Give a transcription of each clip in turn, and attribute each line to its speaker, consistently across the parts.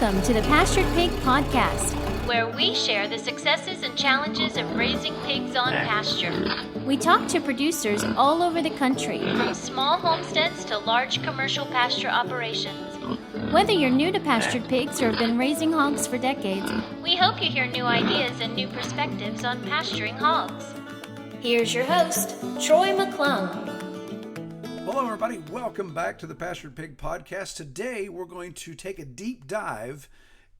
Speaker 1: Welcome to the Pastured Pig Podcast, where we share the successes and challenges of raising pigs on pasture. We talk to producers all over the country, from small homesteads to large commercial pasture operations. Whether you're new to pastured pigs or have been raising hogs for decades, we hope you hear new ideas and new perspectives on pasturing hogs. Here's your host, Troy McClung.
Speaker 2: Hello, everybody. Welcome back to the Pastured Pig Podcast. Today, we're going to take a deep dive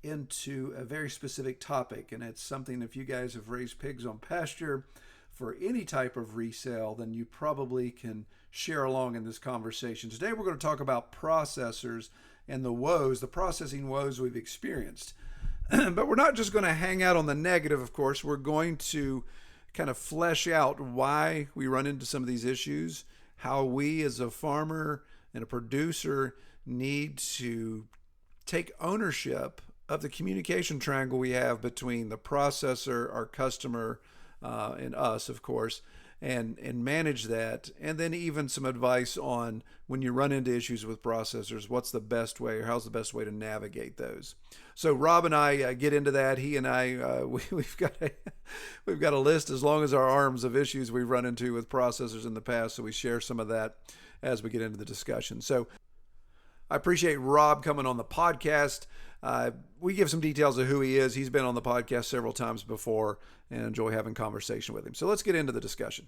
Speaker 2: into a very specific topic, and it's something if you guys have raised pigs on pasture for any type of resale, then you probably can share along in this conversation. Today, we're going to talk about processors and the woes, the processing woes we've experienced. But we're not just going to hang out on the negative, of course. We're going to kind of flesh out why we run into some of these issues, how we as a farmer and a producer need to take ownership of the communication triangle we have between the processor, our customer, and us, of course, and manage that. And then even some advice on when you run into issues with processors, what's the best way or how's the best way to navigate those. So Rob and I get into that. He and I, we've got a list as long as our arms of issues we've run into with processors in the past. So we share some of that as we get into the discussion. So I appreciate Rob coming on the podcast. We give some details of who he is. He's been on the podcast several times before and enjoy having conversation with him. So let's get into the discussion.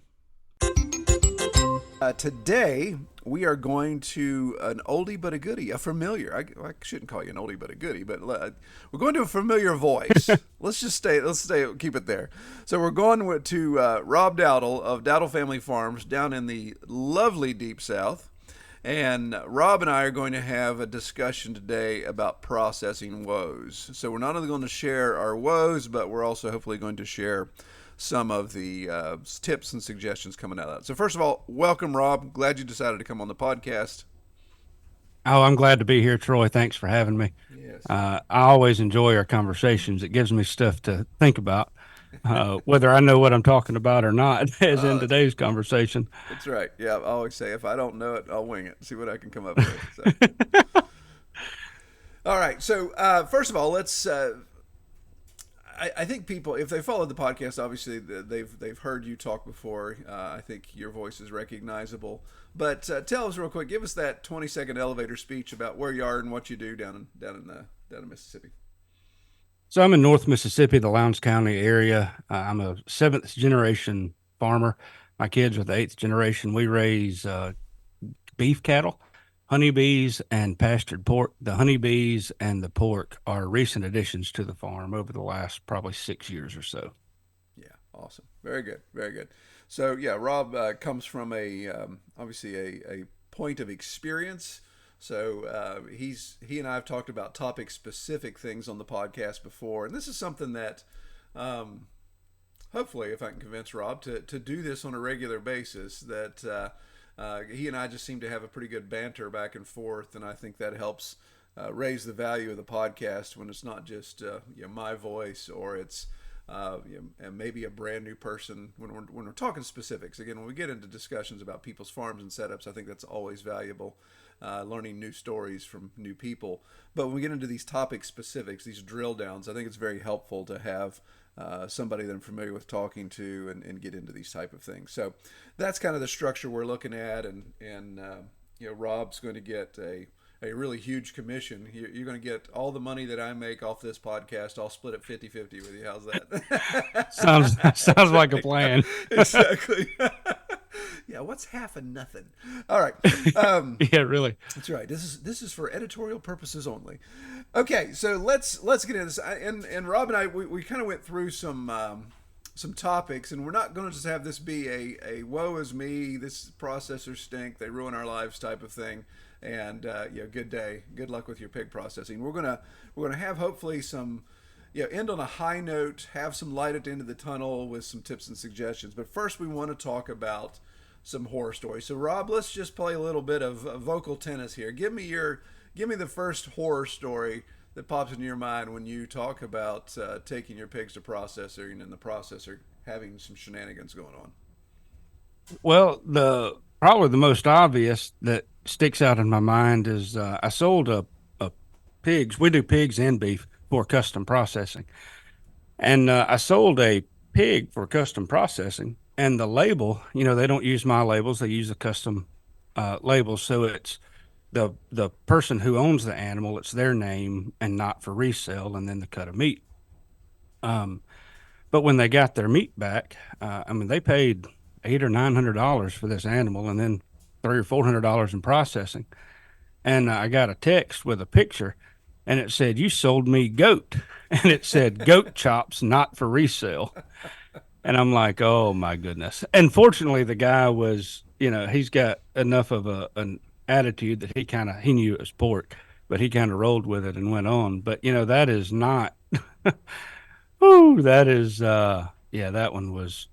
Speaker 2: Today, we are going to an oldie but a goodie, a familiar. I shouldn't call you an oldie but a goodie, but we're going to a familiar voice. Let's keep it there. So we're going to Rob Dowdle of Dowdle Family Farms down in the lovely Deep South. And Rob and I are going to have a discussion today about processing woes. So we're not only going to share our woes, but we're also hopefully going to share some of the tips and suggestions coming out of that. So first of all, welcome, Rob. Glad you decided to come on the podcast.
Speaker 3: Oh, I'm glad to be here, Troy. Thanks for having me.
Speaker 2: Yes.
Speaker 3: I always enjoy our conversations. It gives me stuff to think about, whether I know what I'm talking about or not, as in today's conversation.
Speaker 2: That's right. Yeah, I always say if I don't know it, I'll wing it, see what I can come up with. So. All right. So first of all, let's. I think people, if they followed the podcast, obviously they've heard you talk before. I think your voice is recognizable. But tell us real quick. Give us that 20-second elevator speech about where you are and what you do down in Mississippi.
Speaker 3: So I'm in North Mississippi, the Lowndes County area. I'm a seventh generation farmer. My kids are the eighth generation. We raise beef cattle, honeybees, and pastured pork. The honeybees and the pork are recent additions to the farm over the last probably 6 years or so.
Speaker 2: Yeah, awesome. Very good, very good. So yeah, Rob comes from obviously a point of experience. So he and I have talked about topic specific things on the podcast before, and this is something that hopefully, if I can convince Rob to do this on a regular basis, that he and I just seem to have a pretty good banter back and forth, and I think that helps raise the value of the podcast when it's not just my voice or it's and maybe a brand new person when we're talking specifics. Again, when we get into discussions about people's farms and setups, I think that's always valuable. Learning new stories from new people. But when we get into these topic specifics, these drill downs, I think it's very helpful to have somebody that I'm familiar with talking to and get into these type of things. So that's kind of the structure we're looking at. And Rob's going to get a really huge commission. You're going to get all the money that I make off this podcast. I'll split it 50-50 with you. How's that?
Speaker 3: Sounds like a plan.
Speaker 2: Exactly. Yeah, what's half and nothing? All right.
Speaker 3: Yeah, really.
Speaker 2: That's right. This is for editorial purposes only. Okay, so let's get into this. And Rob and I we kind of went through some topics, and we're not going to just have this be a woe is me, this processors stink, they ruin our lives type of thing. And good day, good luck with your pig processing. We're gonna have hopefully some. End on a high note, have some light at the end of the tunnel with some tips and suggestions. But first, we want to talk about some horror stories. So, Rob, let's just play a little bit of vocal tennis here. Give me the first horror story that pops into your mind when you talk about taking your pigs to processing and the processor having some shenanigans going on.
Speaker 3: Well, probably the most obvious that sticks out in my mind is I sold a pigs. We do pigs and beef for custom processing. And I sold a pig for custom processing, and the label, they don't use my labels; they use the custom labels. So it's the person who owns the animal; it's their name and not for resale, and then the cut of meat. Um, but when they got their meat back, I mean, they paid $800 or $900 for this animal, and then $300 or $400 in processing. And I got a text with a picture, and it said, "You sold me goat," and it said, "Goat chops, not for resale." And I'm like, "Oh my goodness!" And fortunately, the guy was, he's got enough of an attitude that he knew it was pork, but he kind of rolled with it and went on. But that is not. Ooh, that is, yeah, that one was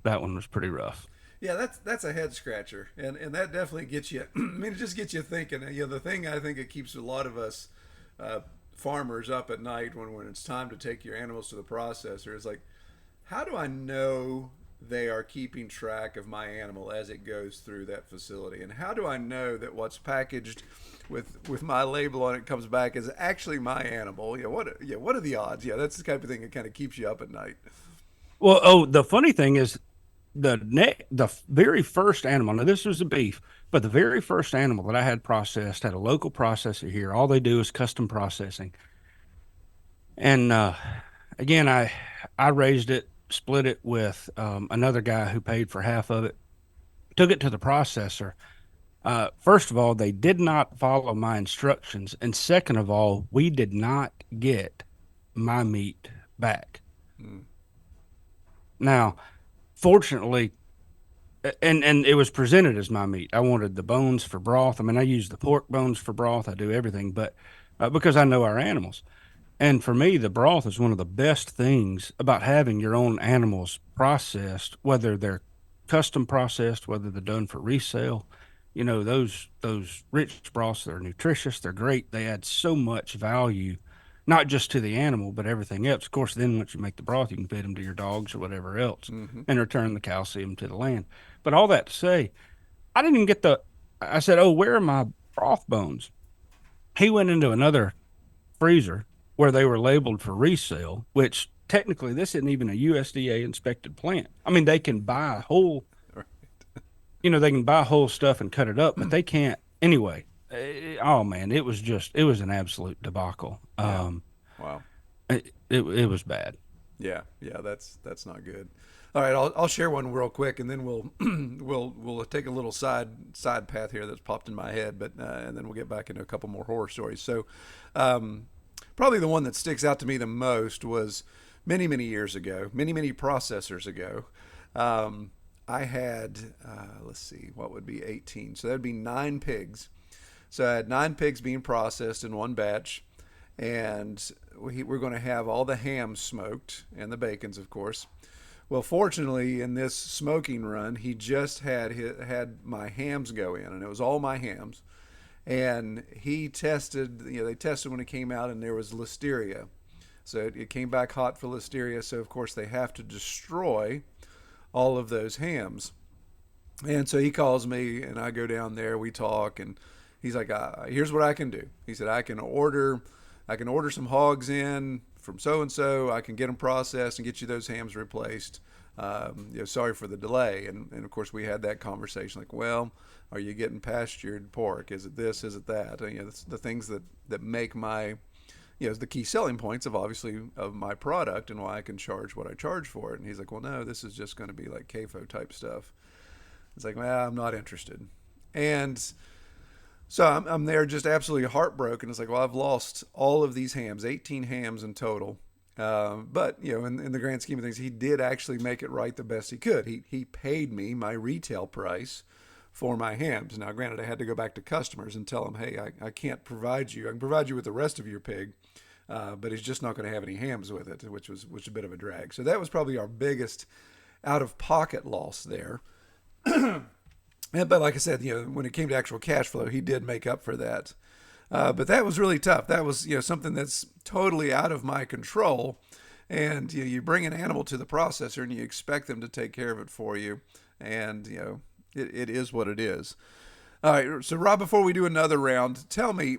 Speaker 3: pretty rough.
Speaker 2: Yeah, that's a head scratcher, and that definitely gets you. I mean, it just gets you thinking. The thing I think it keeps a lot of us farmers up at night when it's time to take your animals to the processor is like, how do I know they are keeping track of my animal as it goes through that facility, and how do I know that what's packaged with my label on it comes back as actually my animal? What are the odds? Yeah, that's the type of thing that kind of keeps you up at night.
Speaker 3: Well, oh, the funny thing is the very first animal. Now this was a beef, but the very first animal that I had processed had a local processor here. All they do is custom processing, and again, I raised it, split it with another guy who paid for half of it. Took it to the processor. First of all, they did not follow my instructions, and second of all, we did not get my meat back.
Speaker 2: Mm.
Speaker 3: Now, fortunately, and it was presented as my meat. I wanted the bones for broth. I mean, I use the pork bones for broth. I do everything, but because I know our animals. And for me, the broth is one of the best things about having your own animals processed, whether they're custom processed, whether they're done for resale. Those rich broths, they're nutritious, they're great. They add so much value, not just to the animal, but everything else. Of course, then once you make the broth, you can feed them to your dogs or whatever else
Speaker 2: Hmm.
Speaker 3: and return the calcium to the land. But all that to say, I didn't even get I said, "Oh, where are my broth bones?" He went into another freezer where they were labeled for resale, which technically this isn't even a USDA inspected plant. I mean, they can buy whole stuff and cut it up, but they can't anyway. Oh man, it was an absolute debacle.
Speaker 2: Yeah. Wow.
Speaker 3: It was bad.
Speaker 2: Yeah, yeah, that's not good. All right, I'll share one real quick, and then we'll we'll take a little side path here that's popped in my head, but and then we'll get back into a couple more horror stories. So, probably the one that sticks out to me the most was many years ago, many processors ago. I had let's see, what would be 18? So that'd be 9 pigs. So I had 9 pigs being processed in one batch, and we're going to have all the hams smoked and the bacons, of course. Well, fortunately, in this smoking run, he just had my hams go in, and it was all my hams. And he tested, they tested when it came out, and there was listeria. So it came back hot for listeria. So of course they have to destroy all of those hams. And so he calls me, and I go down there. We talk, and he's like, "Here's what I can do." He said, I can order some hogs in from so and so. I can get them processed and get you those hams replaced. Sorry for the delay. And of course we had that conversation. Like, well, are you getting pastured pork? Is it this? Is it that? The things that make my the key selling points of obviously of my product and why I can charge what I charge for it. And he's like, well, no, this is just going to be like CAFO type stuff. It's like, well, I'm not interested. And so I'm there just absolutely heartbroken. It's like, well, I've lost all of these hams, 18 hams in total. But in the grand scheme of things, he did actually make it right the best he could. He paid me my retail price for my hams. Now, granted, I had to go back to customers and tell them, hey, I can't provide you. I can provide you with the rest of your pig, but he's just not going to have any hams with it, which was a bit of a drag. So that was probably our biggest out-of-pocket loss there. But like I said, when it came to actual cash flow, he did make up for that. But that was really tough. That was something that's totally out of my control. And you bring an animal to the processor and you expect them to take care of it for you. And it is what it is. All right. So Rob, before we do another round, tell me,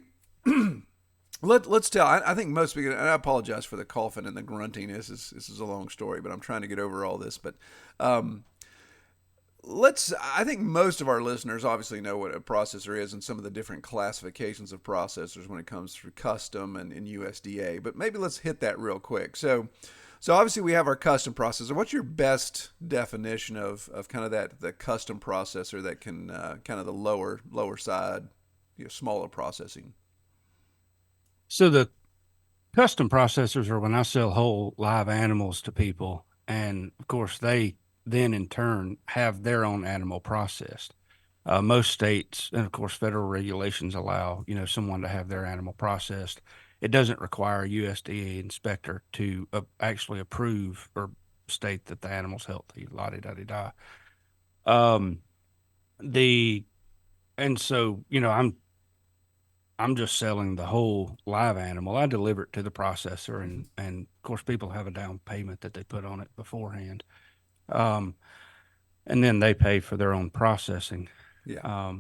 Speaker 2: Let's tell. I think most people, and I apologize for the coughing and the grunting. This is a long story, but I'm trying to get over all this. But um, I think most of our listeners obviously know what a processor is and some of the different classifications of processors when it comes through custom and USDA. But maybe let's hit that real quick. So obviously we have our custom processor. What's your best definition of kind of the custom processor that can kind of the lower side, smaller processing?
Speaker 3: So the custom processors are when I sell whole live animals to people, and of course they then in turn have their own animal processed. Most states and of course federal regulations allow someone to have their animal processed. It doesn't require a USDA inspector to actually approve or state that the animal's healthy. La di da di da. Um, the and so I'm just selling the whole live animal. I deliver it to the processor, and of course, people have a down payment that they put on it beforehand, um, and then they pay for their own processing.
Speaker 2: Yeah.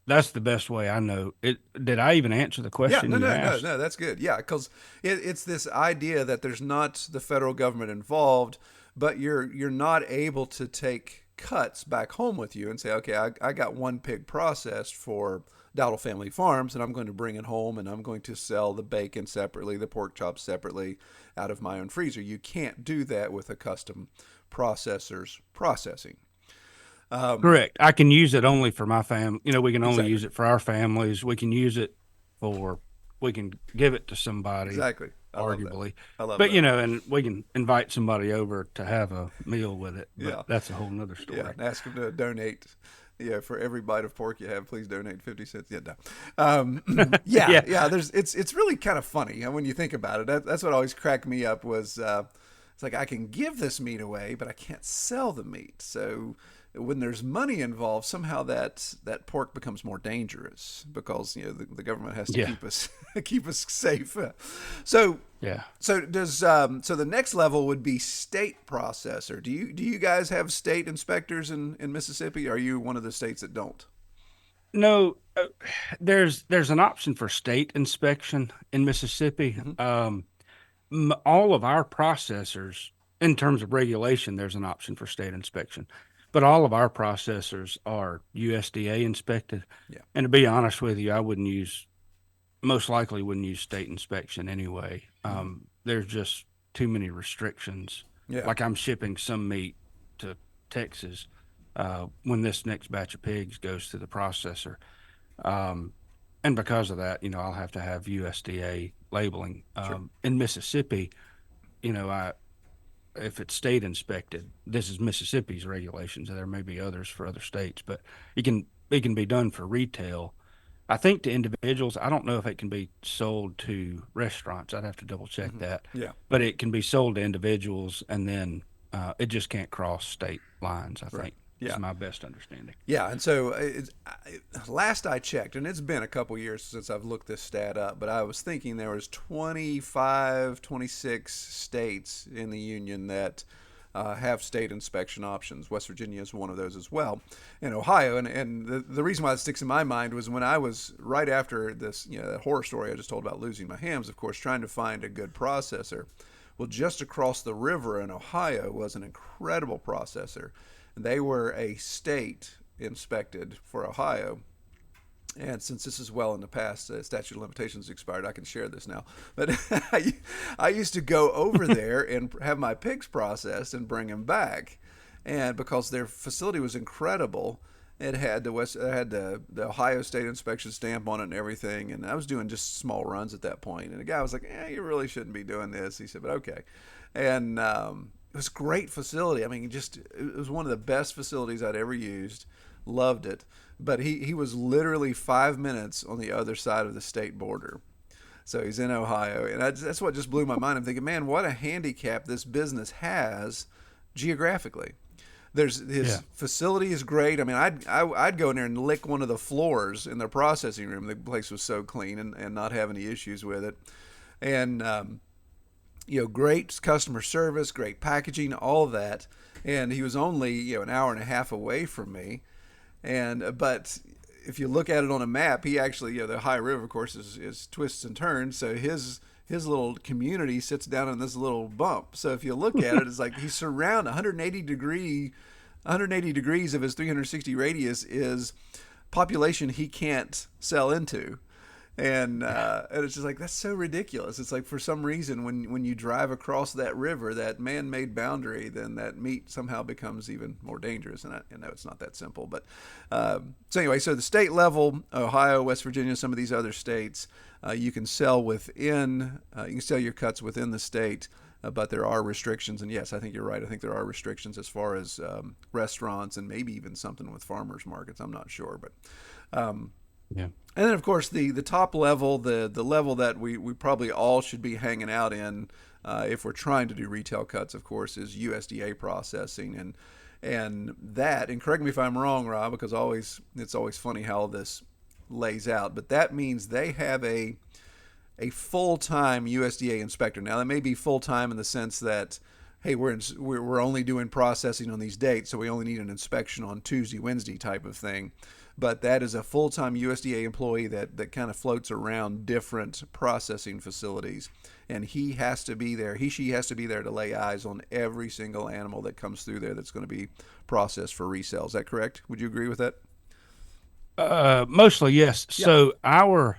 Speaker 3: That's the best way I know it. Did I even answer the
Speaker 2: Yeah,
Speaker 3: question
Speaker 2: no,
Speaker 3: you
Speaker 2: no, no,
Speaker 3: asked?
Speaker 2: no. That's good. Yeah, because it's this idea that there's not the federal government involved, but you're not able to take cuts back home with you and say, okay, I got one pig processed for Dowdle Family Farms, and I'm going to bring it home, and I'm going to sell the bacon separately, the pork chops separately, out of my own freezer. You can't do that with a custom processor's processing.
Speaker 3: Correct. I can use it only for my family. We can only
Speaker 2: Exactly.
Speaker 3: use it for our families. We can use it for, we can give it to somebody,
Speaker 2: Exactly. I love that.
Speaker 3: arguably.
Speaker 2: I love
Speaker 3: But,
Speaker 2: that.
Speaker 3: and we can invite somebody over to have a meal with it. But
Speaker 2: Yeah.
Speaker 3: that's a whole nother
Speaker 2: Yeah,
Speaker 3: story.
Speaker 2: and ask them to donate. Yeah, for every bite of pork you have, please donate 50 cents. Yeah, no. Yeah,
Speaker 3: Yeah.
Speaker 2: yeah. It's really kind of funny when you think about it. That's what always cracked me up was it's like I can give this meat away, but I can't sell the meat. So when there's money involved, somehow that pork becomes more dangerous because the government has to
Speaker 3: Yeah.
Speaker 2: keep us keep us safe. So
Speaker 3: Yeah.
Speaker 2: so the next level would be state processor. Do you guys have state inspectors in Mississippi? Are you one of the states that don't?
Speaker 3: No, there's an option for state inspection in Mississippi.
Speaker 2: Hmm.
Speaker 3: All of our processors, in terms of regulation, there's an option for state inspection, but all of our processors are USDA inspected.
Speaker 2: Yeah.
Speaker 3: And to be honest with you, I wouldn't use, most likely wouldn't use state inspection anyway.
Speaker 2: Hmm.
Speaker 3: There's just too many restrictions.
Speaker 2: Yeah.
Speaker 3: Like I'm shipping some meat to Texas when this next batch of pigs goes to the processor. Um, and because of that, I'll have to have USDA labeling.
Speaker 2: Sure.
Speaker 3: In Mississippi, I if it's state inspected, this is Mississippi's regulations. There may be others for other states, but it can be done for retail. I think to individuals. I don't know if it can be sold to restaurants. I'd have to double check
Speaker 2: Hmm.
Speaker 3: that,
Speaker 2: Yeah.
Speaker 3: but it can be sold to individuals, and then it just can't cross state lines. I
Speaker 2: Right.
Speaker 3: think is
Speaker 2: Yeah.
Speaker 3: my best understanding.
Speaker 2: Yeah, and so last I checked, and it's been a couple years since I've looked this stat up, but I was thinking there was 25, 26 states in the union that have state inspection options. West Virginia is one of those as well, and Ohio. And the reason why it sticks in my mind was when I was right after this, that horror story I just told about losing my hams, of course, trying to find a good processor. Well, just across the river in Ohio was an incredible processor. They were a state inspected for Ohio. And since this is well in the past, statute of limitations expired, I can share this now. But I used to go over there and have my pigs processed and bring them back. And because their facility was incredible, it had the Ohio State inspection stamp on it and everything. And I was doing just small runs at that point. And the guy was like, you really shouldn't be doing this. He said, but okay. And it was a great facility. I mean, it was one of the best facilities I'd ever used. Loved it. But he was literally 5 minutes on the other side of the state border. So he's in Ohio. And that's what just blew my mind. I'm thinking, man, what a handicap this business has geographically. His
Speaker 3: Yeah.
Speaker 2: facility is great. I mean, I'd go in there and lick one of the floors in their processing room. The place was so clean and not have any issues with it. And great customer service, great packaging, all that. And he was only, an hour and a half away from me. But if you look at it on a map, he actually, the Ohio River, of course, is twists and turns. So his little community sits down in this little bump. So if you look at it, it's like he's surrounded 180 degrees of his 360 radius is population he can't sell into. And it's just like, that's so ridiculous. It's like, for some reason, when you drive across that river, that man-made boundary, then that meat somehow becomes even more dangerous. And I know it's not that simple, but so anyway, so the state level, Ohio, West Virginia, some of these other states, you can sell your cuts within the state. But there are restrictions, and yes, I think you're right. I think there are restrictions as far as restaurants and maybe even something with farmers markets. I'm not sure, but
Speaker 3: Yeah.
Speaker 2: and then, of course, the top level, the level that we probably all should be hanging out in, if we're trying to do retail cuts, of course, is USDA processing, and that. And correct me if I'm wrong, Rob, because it's always funny how this lays out. But that means they have a full-time USDA inspector. Now, that may be full-time in the sense that, hey, we're only doing processing on these dates, so we only need an inspection on Tuesday, Wednesday type of thing. But that is a full-time USDA employee that kind of floats around different processing facilities. And he has to be there. She has to be there to lay eyes on every single animal that comes through there that's going to be processed for resale. Is that correct? Would you agree with that?
Speaker 3: Mostly, yes.
Speaker 2: Yeah.
Speaker 3: So our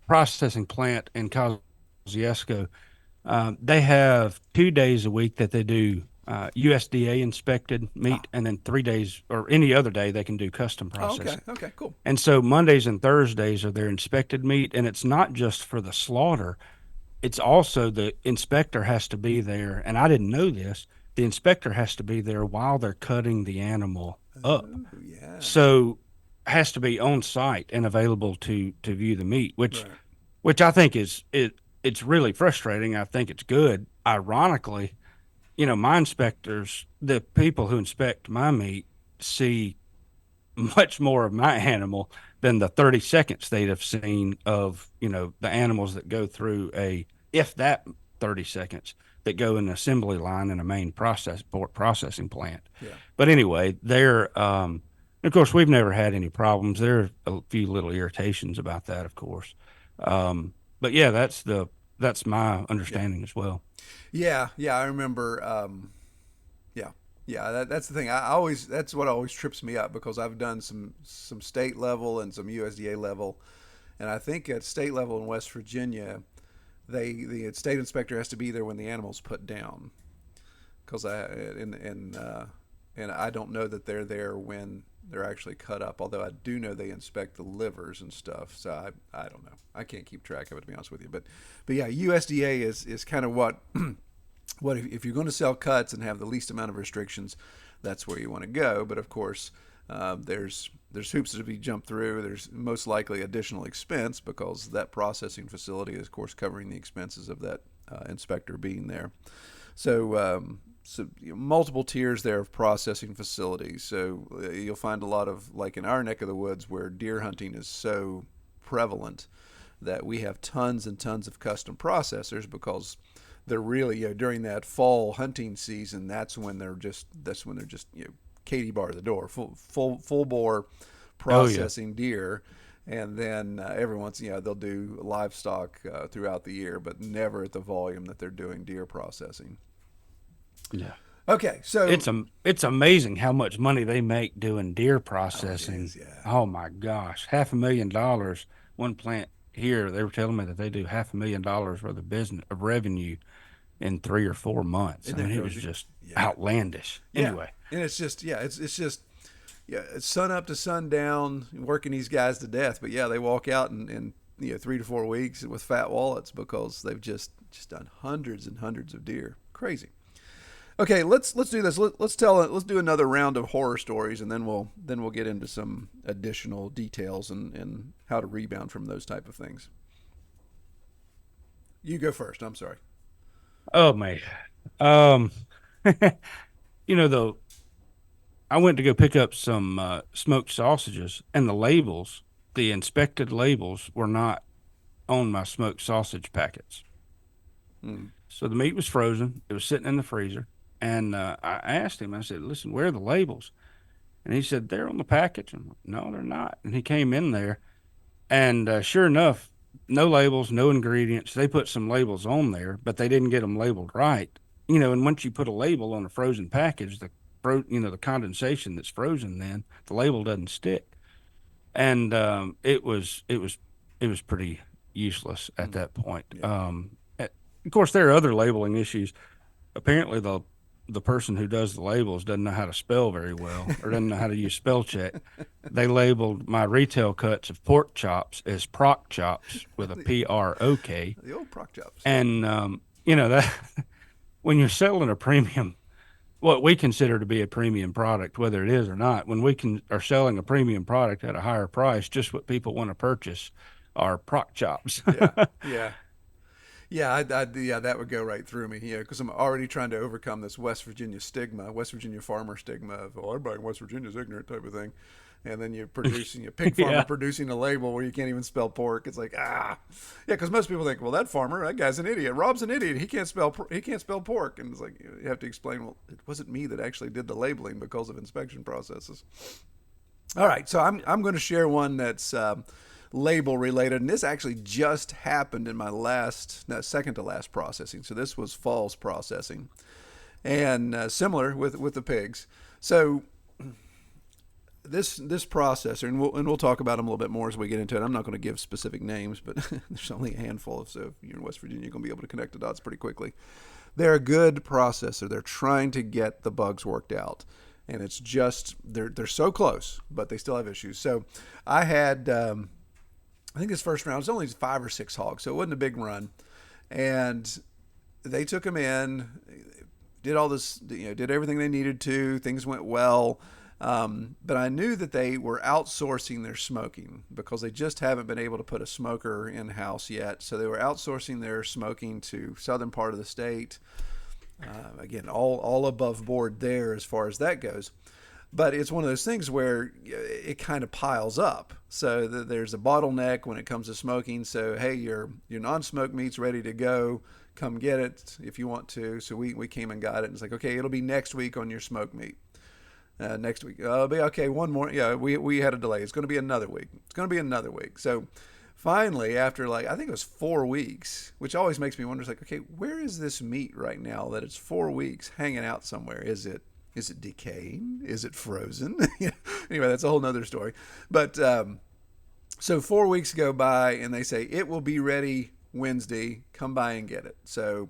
Speaker 3: processing plant in Kosciuszko, they have 2 days a week that they do USDA inspected meat, and then 3 days or any other day they can do custom
Speaker 2: Oh, okay.
Speaker 3: processing.
Speaker 2: Okay, cool.
Speaker 3: And so Mondays and Thursdays are their inspected meat, and it's not just for the slaughter. It's also the inspector has to be there, and I didn't know this. The inspector has to be there while they're cutting the animal up.
Speaker 2: Oh, yeah.
Speaker 3: So has to be on site and available to view the meat, which
Speaker 2: Right.
Speaker 3: I think it's really frustrating. I think it's good. Ironically, my inspectors, the people who inspect my meat, see much more of my animal than the 30 seconds they'd have seen of, the animals that go through if that 30 seconds that go in the assembly line in a main processing plant.
Speaker 2: Yeah.
Speaker 3: But anyway, of course, we've never had any problems. There are a few little irritations about that, of course. But yeah, that's my
Speaker 2: Yeah.
Speaker 3: understanding as well.
Speaker 2: Yeah, yeah, I remember. Yeah, yeah, that's the thing. That's what always trips me up, because I've done some state level and some USDA level, and I think at state level in West Virginia, the state inspector has to be there when the animal's put down, because and I don't know that they're there when they're actually cut up. Although I do know they inspect the livers and stuff. So I don't know. I can't keep track of it, to be honest with you. But yeah, USDA is kind of what if you're going to sell cuts and have the least amount of restrictions, that's where you want to go. But of course, there's hoops to be jumped through. There's most likely additional expense, because that processing facility is, of course, covering the expenses of that inspector being there. So multiple tiers there of processing facilities. So you'll find a lot of, like in our neck of the woods, where deer hunting is so prevalent, that we have tons and tons of custom processors, because they're really, during that fall hunting season, that's when they're just Katie bar the door, full bore processing deer. And then every once, they'll do livestock throughout the year, but never at the volume that they're doing deer processing.
Speaker 3: Yeah.
Speaker 2: Okay, so
Speaker 3: It's amazing how much money they make doing deer processing.
Speaker 2: yeah.
Speaker 3: Oh my gosh, $500,000. One plant here, they were telling me that they do $500,000 worth of business of revenue in 3 or 4 months.
Speaker 2: Isn't
Speaker 3: I mean,
Speaker 2: that
Speaker 3: it was
Speaker 2: crazy?
Speaker 3: just
Speaker 2: Yeah.
Speaker 3: outlandish.
Speaker 2: Yeah.
Speaker 3: Anyway,
Speaker 2: And it's just, it's just, it's sun up to sundown, working these guys to death. But yeah, they walk out in 3 to 4 weeks with fat wallets, because they've just done hundreds and hundreds of deer. Crazy. Okay, let's do this. Let's do another round of horror stories, and then we'll get into some additional details and how to rebound from those type of things. You go first. I'm sorry.
Speaker 3: oh man, um, though I went to go pick up some smoked sausages, and the inspected labels, were not on my smoked sausage packets.
Speaker 2: Mm.
Speaker 3: So the meat was frozen. It was sitting in the freezer. And I asked him, I said, listen, where are the labels? And he said, they're on the package. I'm like, no, they're not. And he came in there, and sure enough, no labels, no ingredients. They put some labels on there, but they didn't get them labeled right. And once you put a label on a frozen package, the condensation that's frozen, then the label doesn't stick. And it was pretty useless at that point.
Speaker 2: Yeah.
Speaker 3: Of course, there are other labeling issues. Apparently, the person who does the labels doesn't know how to spell very well, or doesn't know how to use spell check. They labeled my retail cuts of pork chops as proc chops with a PROK.
Speaker 2: The old proc chops.
Speaker 3: And that when you're selling a premium, what we consider to be a premium product, whether it is or not, when are selling a premium product at a higher price, just what people want to purchase are proc chops.
Speaker 2: Yeah, yeah. Yeah, yeah, that would go right through me. Yeah, because I'm already trying to overcome this West Virginia stigma, West Virginia farmer stigma of, oh, everybody in West Virginia is ignorant type of thing. And then you're producing a pig farmer
Speaker 3: Yeah.
Speaker 2: producing a label where you can't even spell pork. It's like, yeah, because most people think, well, that guy's an idiot. Rob's an idiot. He can't spell pork. And it's like you have to explain, well, it wasn't me that actually did the labeling because of inspection processes. All right, so I'm going to share one that's label related, and this actually just happened in my second to last processing. So this was falls processing, and similar with the pigs. So this processor, and we'll talk about them a little bit more as we get into it. I'm not going to give specific names, but there's only a handful. So if you're in West Virginia, you're going to be able to connect the dots pretty quickly. They're a good processor. They're trying to get the bugs worked out. And it's just they're so close, but they still have issues. So I had I think this first round was only 5 or 6 hogs, so it wasn't a big run. And they took them in, did all this, did everything they needed to. Things went well, but I knew that they were outsourcing their smoking because they just haven't been able to put a smoker in house yet. So they were outsourcing their smoking to southern part of the state. Again, all above board there as far as that goes. But it's one of those things where it kind of piles up. So there's a bottleneck when it comes to smoking. So, hey, your non-smoked meat's ready to go. Come get it if you want to. So we came and got it. And it's like, okay, it'll be next week on your smoked meat. Next week. It'll be okay, one more. Yeah, we had a delay. It's going to be another week. It's going to be another week. So finally, after I think it was 4 weeks, which always makes me wonder, it's like, okay, where is this meat right now that it's 4 weeks hanging out somewhere? Is it decaying? Is it frozen? Anyway, that's a whole nother story. But so 4 weeks go by, and they say it will be ready Wednesday. Come by and get it. So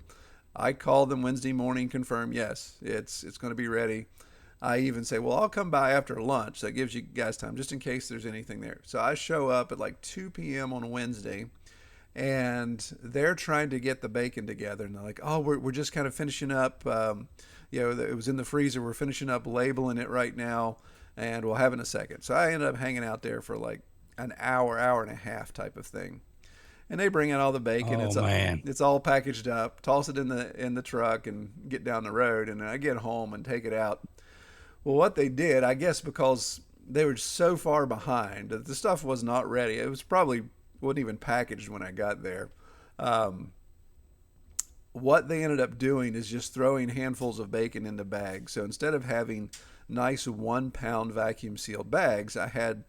Speaker 2: I called them Wednesday morning, confirm, yes, it's going to be ready. I even say, well, I'll come by after lunch. That gives you guys time just in case there's anything there. So I show up at 2 p.m. on Wednesday, and they're trying to get the bacon together. And they're like, oh, we're just kind of finishing up. It was in the freezer. We're finishing up labeling it right now, and we'll have it in a second. So I ended up hanging out there for an hour and a half type of thing. And they bring in all the bacon.
Speaker 3: Oh, man.
Speaker 2: It's all packaged up. Toss it in the truck and get down the road. And I get home and take it out. Well, what they did, I guess because they were so far behind, the stuff was not ready. It wasn't even packaged when I got there. What they ended up doing is just throwing handfuls of bacon into bags. So instead of having nice 1 pound vacuum sealed bags, I had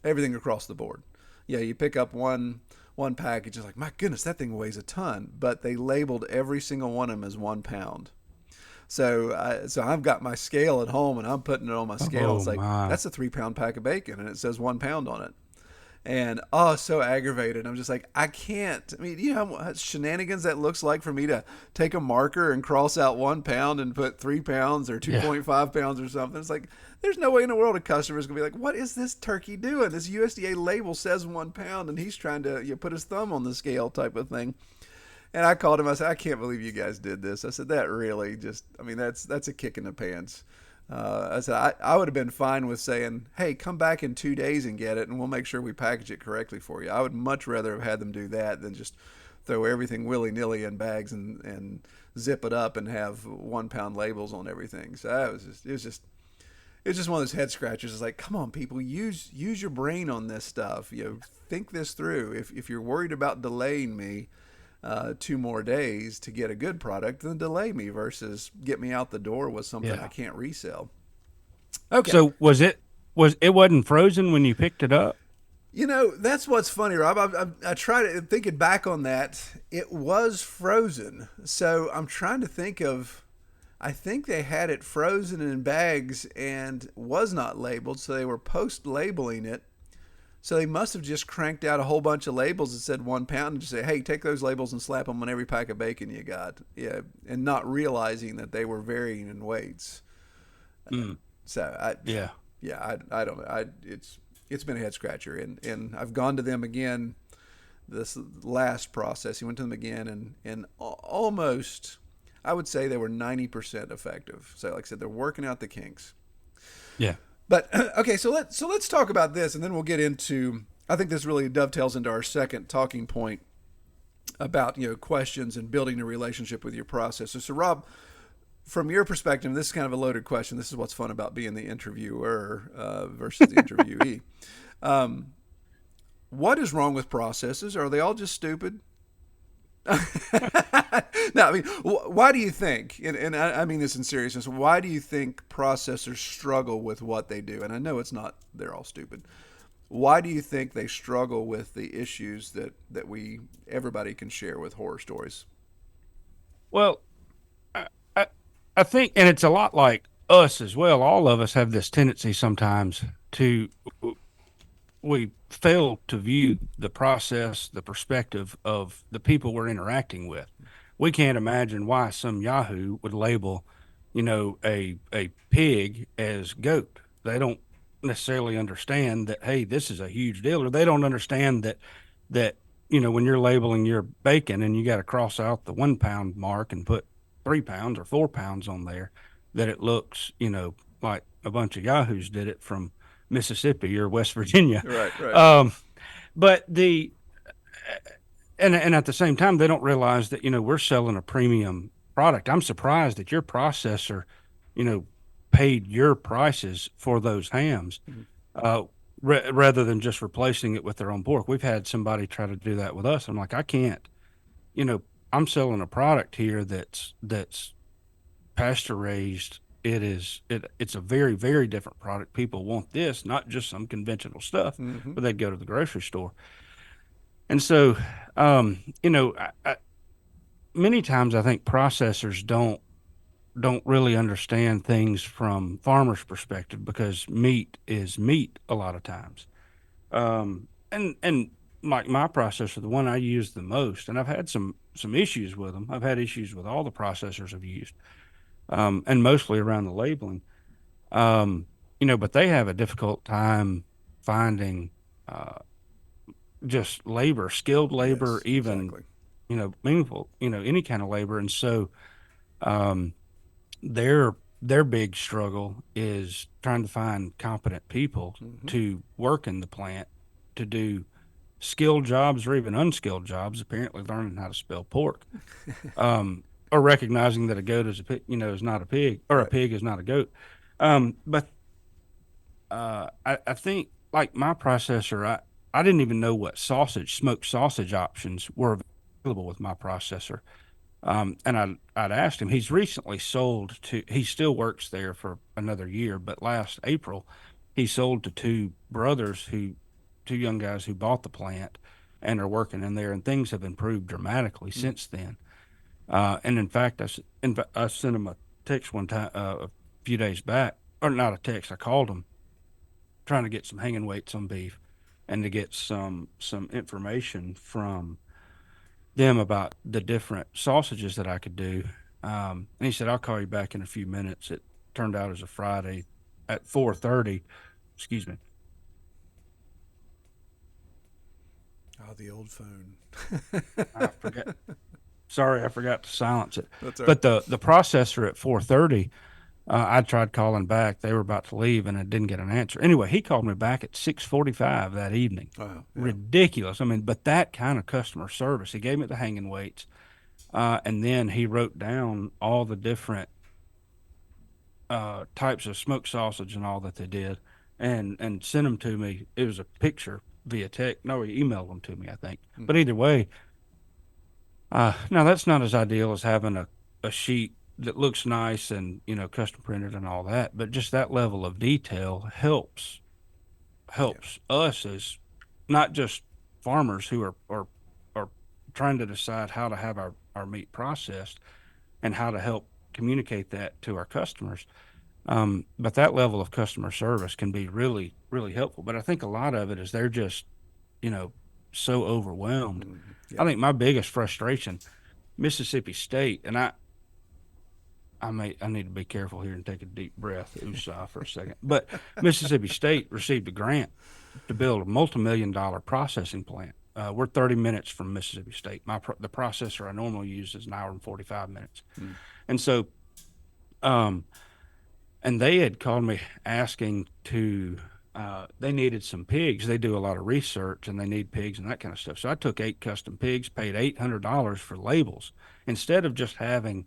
Speaker 2: everything across the board. Yeah, you pick up one package, it's like, my goodness, that thing weighs a ton. But they labeled every single one of them as 1 pound. So I've got my scale at home, and I'm putting it on my scale. It's like, that's a 3 pound pack of bacon, and it says 1 pound on it. And so aggravated. I'm just like, I can't. I mean, you know how shenanigans that looks like for me to take a marker and cross out 1 pound and put 3 pounds or 2.5 pounds or something. It's like, there's no way in the world a customer is going to be like, what is this turkey doing? This USDA label says 1 pound, and he's trying to put his thumb on the scale type of thing. And I called him. I said, I can't believe you guys did this. I said, that really that's a kick in the pants. I said, I would have been fine with saying, hey, come back in 2 days and get it, and we'll make sure we package it correctly for you. I would much rather have had them do that than just throw everything willy-nilly in bags and zip it up and have 1 pound labels on everything. So it was just one of those head scratchers. It's like, come on, people, use your brain on this stuff. Think this through. If you're worried about delaying me 2 more days to get a good product, then delay me versus get me out the door with something I can't resell. Okay.
Speaker 3: So was it wasn't frozen when you picked it up?
Speaker 2: That's what's funny, Rob. I try to thinking back on that. It was frozen, so I'm trying to think of. I think they had it frozen in bags and was not labeled, so they were post labeling it. So they must have just cranked out a whole bunch of labels that said 1 pound and just say, "Hey, take those labels and slap them on every pack of bacon you got." Yeah, and not realizing that they were varying in weights.
Speaker 3: Mm,
Speaker 2: So I,
Speaker 3: yeah.
Speaker 2: yeah, I don't know. It's been a head scratcher, and I've gone to them again. This last process, he went to them again, and almost, I would say they were 90% effective. So, like I said, they're working out the kinks.
Speaker 3: Yeah.
Speaker 2: But okay, so let's talk about this, and then we'll get into. I think this really dovetails into our second talking point about questions and building a relationship with your processor. So, Rob, from your perspective, this is kind of a loaded question. This is what's fun about being the interviewer versus the interviewee. Um, what is wrong with processes? Are they all just stupid? No, I mean, why do you think, and I mean this in seriousness, why do you think processors struggle with what they do? And I know it's not, they're all stupid. Why do you think they struggle with the issues that everybody can share with horror stories?
Speaker 3: Well, I, I I think, and it's a lot like us as well. All of us have this tendency sometimes to we fail to view the process, the perspective of the people we're interacting with. We can't imagine why some Yahoo would label, a pig as goat. They don't necessarily understand that, hey, this is a huge deal, or they don't understand that when you're labeling your bacon and you got to cross out the 1 pound mark and put 3 pounds or 4 pounds on there, that it looks, like a bunch of Yahoos did it from Mississippi or West Virginia.
Speaker 2: Right, right.
Speaker 3: Um, but and at the same time, they don't realize that we're selling a premium product. I'm surprised that your processor, you know, paid your prices for those hams,
Speaker 2: Mhm.
Speaker 3: uh, rather than just replacing it with their own pork. We've had somebody try to do that with us. I'm like, I can't. You know, I'm selling a product here that's pasture raised. It's a very very different product. People want this, not just some conventional stuff,
Speaker 2: Mm-hmm.
Speaker 3: but they'd go to the grocery store. And so, many times I think processors don't really understand things from farmers' perspective because meat is meat a lot of times. And like my processor, the one I use the most, and I've had some issues with them. I've had issues with all the processors I've used, and mostly around the labeling. Um, but they have a difficult time finding uh, just labor, skilled labor,
Speaker 2: Yes,
Speaker 3: even
Speaker 2: exactly.
Speaker 3: meaningful, any kind of labor. And so um, their big struggle is trying to find competent people
Speaker 2: Mm-hmm.
Speaker 3: to work in the plant to do skilled jobs or even unskilled jobs. Apparently, learning how to spell pork, or recognizing that a goat is a pig, is not a pig, or a
Speaker 2: Right.
Speaker 3: pig is not a goat. But I think like my processor, I didn't even know what smoked sausage options were available with my processor. And I'd asked him. He's recently sold to. He still works there for another year, but last April, he sold to two young guys who bought the plant and are working in there, and things have improved dramatically
Speaker 2: Mm.
Speaker 3: since then. And in fact, I sent him a text one time a few days back, or not a text. I called him trying to get some hanging weights on beef and to get some information from them about the different sausages that I could do. And he said, "I'll call you back in a few minutes." It turned out as a Friday at 4:30. Excuse me.
Speaker 2: Oh, the old phone.
Speaker 3: I forgot. Sorry, I forgot to silence it.
Speaker 2: That's all right.
Speaker 3: But the processor at 4:30, I tried calling back. They were about to leave, and I didn't get an answer. Anyway, he called me back at 6:45 that evening.
Speaker 2: Wow. Yeah.
Speaker 3: Ridiculous. I mean, but that kind of customer service. He gave me the hanging weights, and then he wrote down all the different types of smoked sausage and all that they did, and sent them to me. It was a picture via text. No, he emailed them to me, I think. But
Speaker 2: Mm-hmm.
Speaker 3: either way, now that's not as ideal as having a sheet that looks nice and custom printed and all that, but just that level of detail
Speaker 2: Yeah.
Speaker 3: helps us as not just farmers who are trying to decide how to have our meat processed and how to help communicate that to our customers. But that level of customer service can be really, really helpful. But I think a lot of it is they're just, you know, so overwhelmed. I
Speaker 2: Yeah.
Speaker 3: think my biggest frustration, Mississippi State, and I need to be careful here and take a deep breath, for a second. But Mississippi State received a grant to build a multi-million-dollar processing plant. We're 30 minutes from Mississippi State. The processor I normally use is an hour and 45 minutes,
Speaker 2: Mm.
Speaker 3: and so um, and they had called me asking to. They needed some pigs. They do a lot of research and they need pigs and that kind of stuff. So I took 8 custom pigs, paid $800 for labels instead of just having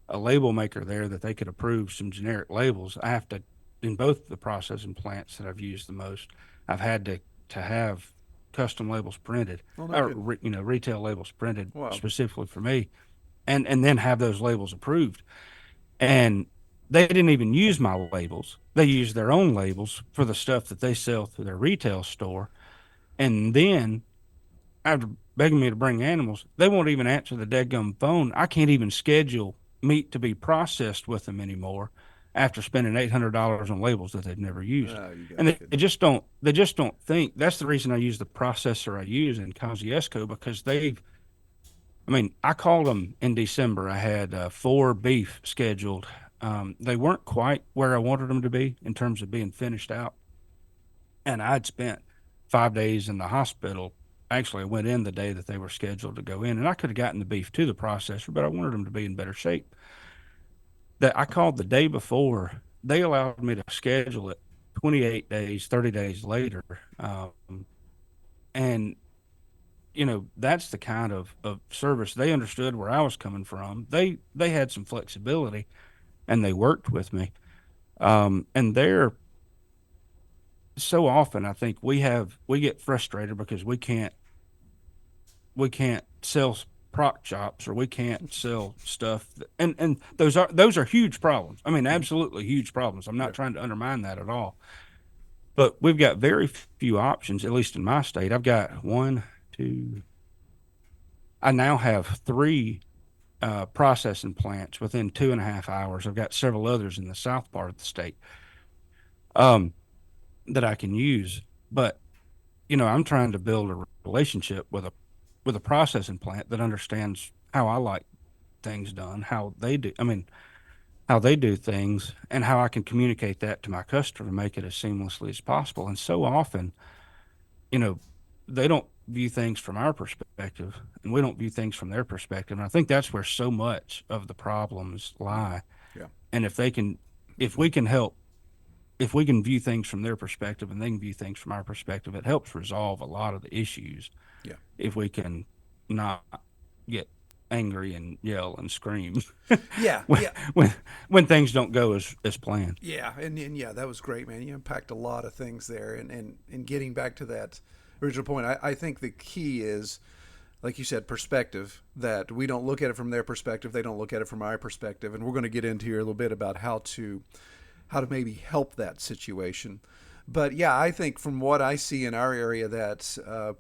Speaker 3: a label maker there that they could approve some generic labels. I have to, in both the processing plants that I've used the most, I've had to have custom labels printed,
Speaker 2: Oh, no
Speaker 3: or
Speaker 2: kidding.
Speaker 3: retail labels printed
Speaker 2: Wow.
Speaker 3: specifically for me, and then have those labels approved. And they didn't even use my labels. They used their own labels for the stuff that they sell through their retail store. And then after begging me to bring animals, they won't even answer the deadgum phone. I can't even schedule meat to be processed with them anymore after spending $800 on labels that they've never used.
Speaker 2: Oh, you got to
Speaker 3: And
Speaker 2: be
Speaker 3: they
Speaker 2: kidding.
Speaker 3: just don't they just don't think. That's the reason I use the processor I use in Kosciuszko, because I called them in December. I had 4 beef scheduled. They weren't quite where I wanted them to be in terms of being finished out, and I'd spent 5 days in the hospital. Actually, I went in the day that they were scheduled to go in, and I could have gotten the beef to the processor, but I wanted them to be in better shape. That I called the day before. They allowed me to schedule it 28 days, 30 days later, and that's the kind of service. They understood where I was coming from. They had some flexibility and they worked with me. And they're so often, I think we get frustrated because we can't sell proc chops, or we can't sell stuff and those are huge problems. I mean, absolutely huge problems. I'm
Speaker 2: Yeah.
Speaker 3: not trying to undermine that at all. But we've got very few options, at least in my state. I've got one, two, I now have 3 processing plants within 2.5 hours. I've got several others in the south part of the state um, that I can use. But I'm trying to build a relationship with a processing plant that understands how I like things done, how they do. I mean, how they do things, and how I can communicate that to my customer to make it as seamlessly as possible. And so often, you know, they don't view things from our perspective, and we don't view things from their perspective. And I think that's where so much of the problems lie.
Speaker 2: Yeah.
Speaker 3: And if we can help, if we can view things from their perspective and they can view things from our perspective, it helps resolve a lot of the issues.
Speaker 2: Yeah.
Speaker 3: If we can not get angry and yell and scream
Speaker 2: Yeah.
Speaker 3: when
Speaker 2: Yeah.
Speaker 3: when when things don't go as planned.
Speaker 2: Yeah, and yeah, that was great, man. You unpacked a lot of things there, and getting back to that original point, I think the key is, like you said, perspective. That we don't look at it from their perspective, they don't look at it from our perspective, and we're going to get into here a little bit about how to maybe help that situation. But yeah, I think from what I see in our area, that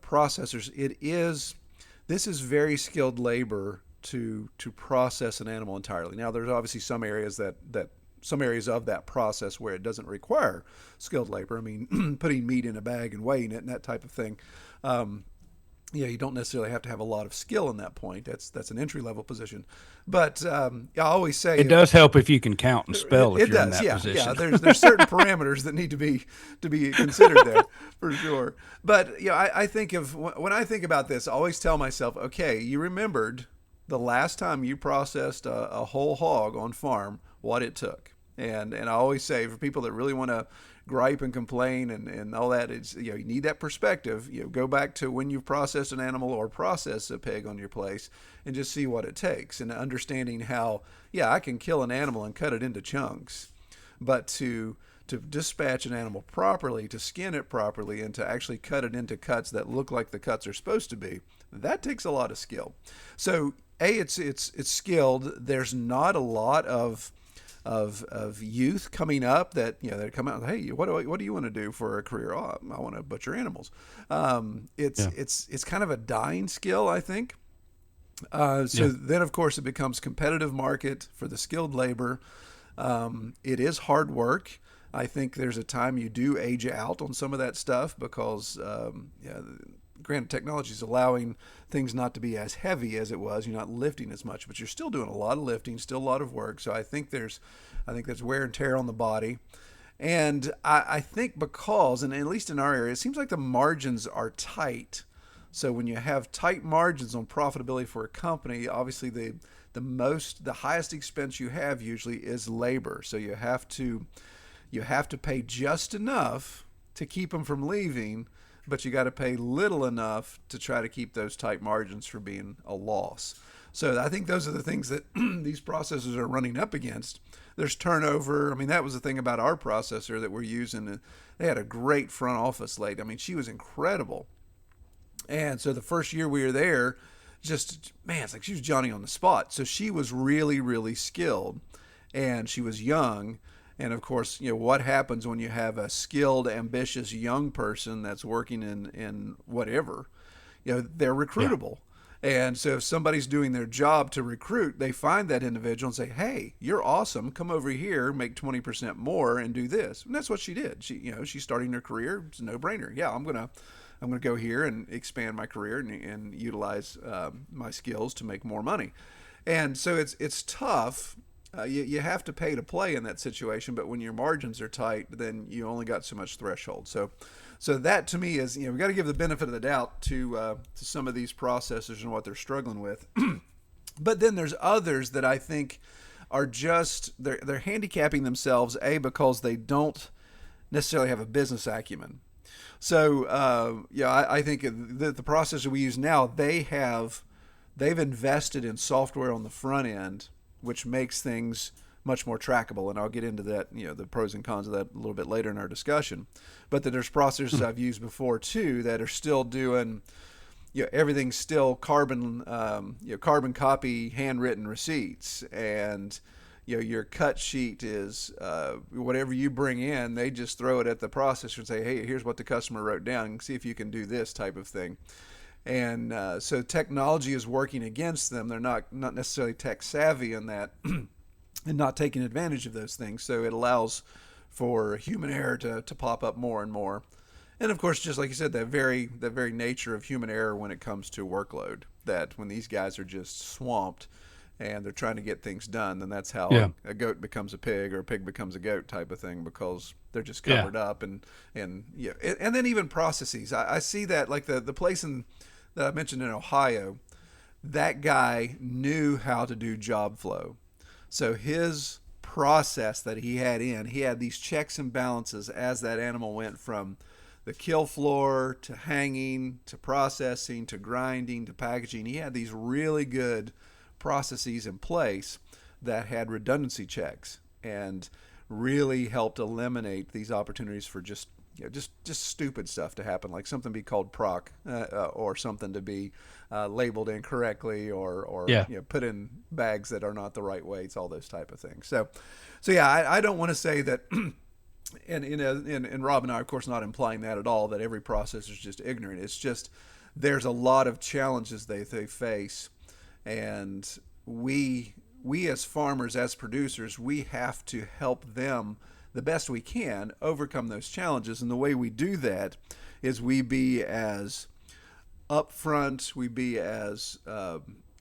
Speaker 2: processors, this is very skilled labor to process an animal entirely. Now, there's obviously some areas that some areas of that process where it doesn't require skilled labor. I mean, putting meat in a bag and weighing it and that type of thing. Yeah, you don't necessarily have to have a lot of skill in that point. That's an entry level position. But I always say
Speaker 3: It does help if you can count and spell if
Speaker 2: it
Speaker 3: you're in
Speaker 2: does,
Speaker 3: that
Speaker 2: yeah,
Speaker 3: position.
Speaker 2: yeah. There's certain parameters that need to be considered there for sure. But I think of when I think about this, I always tell myself, okay, you remembered the last time you processed a whole hog on farm, what it took, and I always say for people that really want to gripe and complain and all that, it's you need that perspective. Go back to when you've processed an animal or processed a pig on your place and just see what it takes, and understanding how I can kill an animal and cut it into chunks, but to to dispatch an animal properly, to skin it properly, and to actually cut it into cuts that look like the cuts are supposed to be, that takes a lot of skill. So it's skilled. There's not a lot of youth coming up that that come out. Hey, what do you want to do for a career? Oh, I want to butcher animals. It's kind of a dying skill, I think. Then of course it becomes competitive market for the skilled labor. It is hard work. I think there's a time you do age out on some of that stuff because granted, technology is allowing things not to be as heavy as it was. You're not lifting as much, but you're still doing a lot of lifting, still a lot of work. So I think there's wear and tear on the body. And I think because, and at least in our area, it seems like the margins are tight. So when you have tight margins on profitability for a company, obviously the highest expense you have usually is labor. So you have to pay just enough to keep them from leaving, but you got to pay little enough to try to keep those tight margins from being a loss. So I think those are the things that these processors are running up against. There's turnover. I mean, that was the thing about our processor that we're using. They had a great front office lady. I mean, she was incredible. And so the first year we were there, it's like she was Johnny on the spot. So she was really, really skilled, and she was young. And of course, what happens when you have a skilled, ambitious young person that's working in whatever, they're recruitable. And so if somebody's doing their job to recruit, they find that individual and say, hey, you're awesome. Come over here, make 20% more and do this. And that's what she did. She's starting her career. It's a no-brainer. Yeah, I'm going to go here and expand my career and utilize my skills to make more money. And so it's tough. You have to pay to play in that situation, but when your margins are tight, then you only got so much threshold. So that to me is, we got to give the benefit of the doubt to some of these processors and what they're struggling with. But then there's others that I think are just they're handicapping themselves because they don't necessarily have a business acumen. So I think the processor we use now, they've invested in software on the front end, which makes things much more trackable. And I'll get into that, the pros and cons of that a little bit later in our discussion. But there's processors I've used before too that are still doing, everything's still carbon copy handwritten receipts, and your cut sheet is whatever you bring in, they just throw it at the processor and say, hey, here's what the customer wrote down, and see if you can do this type of thing. And so technology is working against them. They're not necessarily tech savvy in that and not taking advantage of those things. So it allows for human error to pop up more and more. And of course, just like you said, that very nature of human error when it comes to workload, that when these guys are just swamped and they're trying to get things done, then that's how a goat becomes a pig or a pig becomes a goat type of thing, because they're just covered up. And then even processes. I see that, like the place that I mentioned in Ohio, that guy knew how to do job flow. So his process that he had these checks and balances as that animal went from the kill floor to hanging to processing to grinding to packaging. He had these really good processes in place that had redundancy checks and really helped eliminate these opportunities for just stupid stuff to happen, like something be called proc or something to be labeled incorrectly or put in bags that are not the right weights, all those type of things. So I don't want to say that and Rob and I are, of course, not implying that at all, that every processor is just ignorant. It's just there's a lot of challenges they face, and we as farmers, as producers, we have to help them the best we can overcome those challenges. And the way we do that is we be as upfront, we be as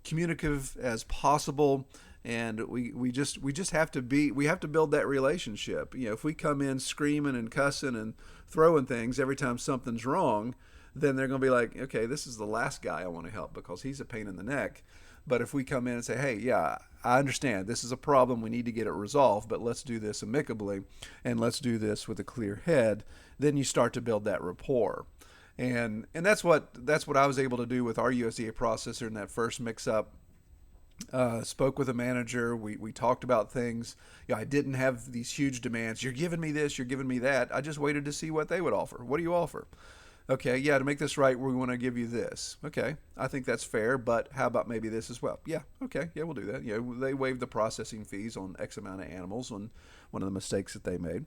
Speaker 2: communicative as possible, and we just have to build that relationship. If we come in screaming and cussing and throwing things every time something's wrong, then they're going to be like, okay, this is the last guy I want to help because he's a pain in the neck. But if we come in and say, hey, yeah, I understand this is a problem, we need to get it resolved, but let's do this amicably and let's do this with a clear head, then you start to build that rapport. And that's what I was able to do with our USDA processor in that first mix-up. Spoke with a manager. We talked about things. I didn't have these huge demands. You're giving me this. You're giving me that. I just waited to see what they would offer. What do you offer? Okay, yeah, to make this right, we want to give you this. Okay, I think that's fair, but how about maybe this as well? Yeah, okay, yeah, we'll do that. Yeah, they waived the processing fees on X amount of animals on one of the mistakes that they made,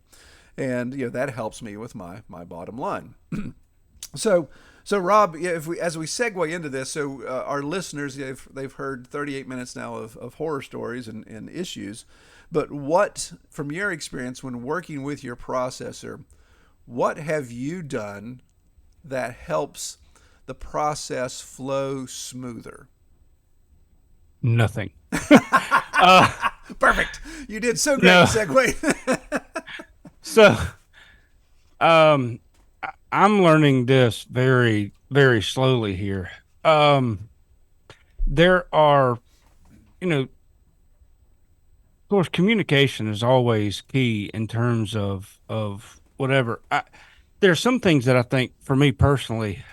Speaker 2: and that helps me with my bottom line. So, so Rob, yeah, if we as we segue into this, so our listeners, they've heard 38 minutes now of horror stories and issues, but what, from your experience when working with your processor, what have you done that helps the process flow smoother?
Speaker 3: Nothing. uh,
Speaker 2: Perfect. You did so great,
Speaker 3: no.
Speaker 2: segue.
Speaker 3: So, um, I'm learning this very, very slowly here. Um, there are, of course, communication is always key in terms of whatever. There are some things that I think, for me personally,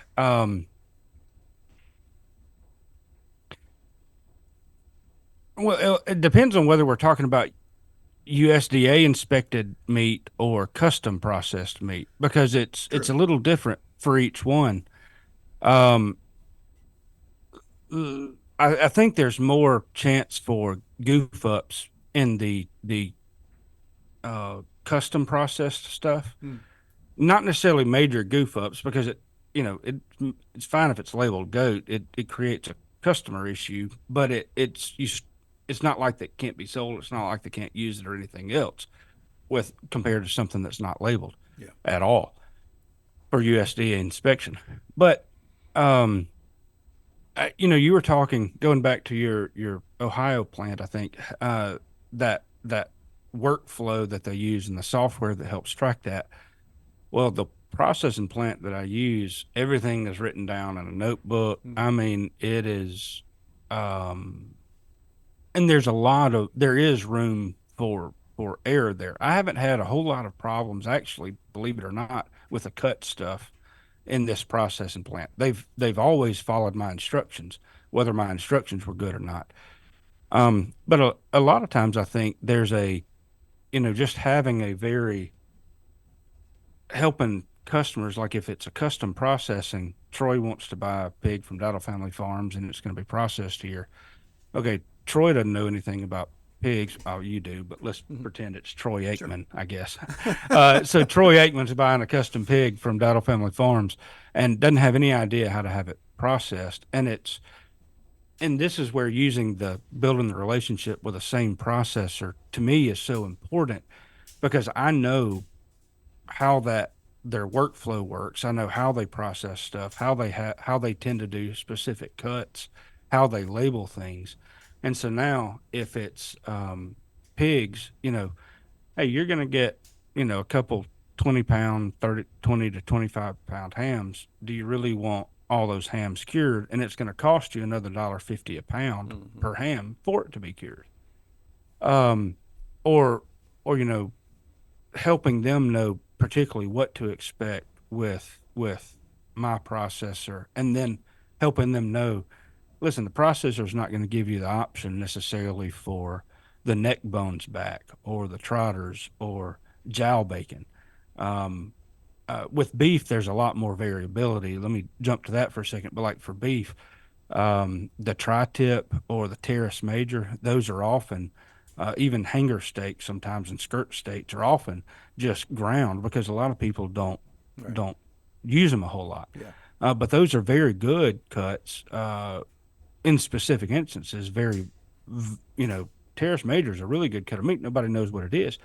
Speaker 3: well, it depends on whether we're talking about USDA inspected meat or custom processed meat because it's
Speaker 2: True.
Speaker 3: a little different for each one. Um, I think there's more chance for goof ups in the custom processed stuff.
Speaker 2: Hmm.
Speaker 3: Not necessarily major goof ups because it's fine if it's labeled goat. It creates a customer issue, but it's not like that can't be sold. It's not like they can't use it or anything else with compared to something that's not labeled
Speaker 2: Yeah.
Speaker 3: at all for USDA inspection. But um, you were talking going back to your Ohio plant. I think that workflow that they use and the software that helps track that. Well, the processing plant that I use, everything is written down in a notebook.
Speaker 2: Hmm.
Speaker 3: I mean, it is, um, and there is room for error there. I haven't had a whole lot of problems, actually, believe it or not, with the cut stuff in this processing plant. They've always followed my instructions, whether my instructions were good or not. But a lot of times I think there's just having a very helping customers, like if it's a custom processing, Troy wants to buy a pig from Dowdle Family Farms and it's going to be processed here. Okay, Troy doesn't know anything about pigs. Oh, you do, but let's
Speaker 2: Hmm.
Speaker 3: pretend it's Troy
Speaker 2: Sure.
Speaker 3: Aikman, I guess. So Troy Aikman's buying a custom pig from Dowdle Family Farms and doesn't have any idea how to have it processed. And this is where using the building the relationship with the same processor to me is so important because I know how that their workflow works. I know how they process stuff, how they tend to do specific cuts, how they label things. And so now if it's pigs, hey, you're going to get, a couple 20-pound, 20 to 25-pound hams. Do you really want all those hams cured? And it's going to cost you another $1.50 a pound
Speaker 2: Hmm.
Speaker 3: per ham for it to be cured. Um, or, or, helping them know particularly what to expect with my processor and then helping them know, listen, the processor is not going to give you the option necessarily for the neck bones back or the trotters or jowl bacon. um, with beef there's a lot more variability. Let me jump to that for a second. But like for beef, the tri-tip or the terrace major, those are often even hanger steaks sometimes and skirt steaks are often just ground because a lot of people
Speaker 2: Right.
Speaker 3: don't use them a whole lot.
Speaker 2: Yeah.
Speaker 3: But those are very good cuts in specific instances. Terrace major is a really good cut of meat. Nobody knows what it is.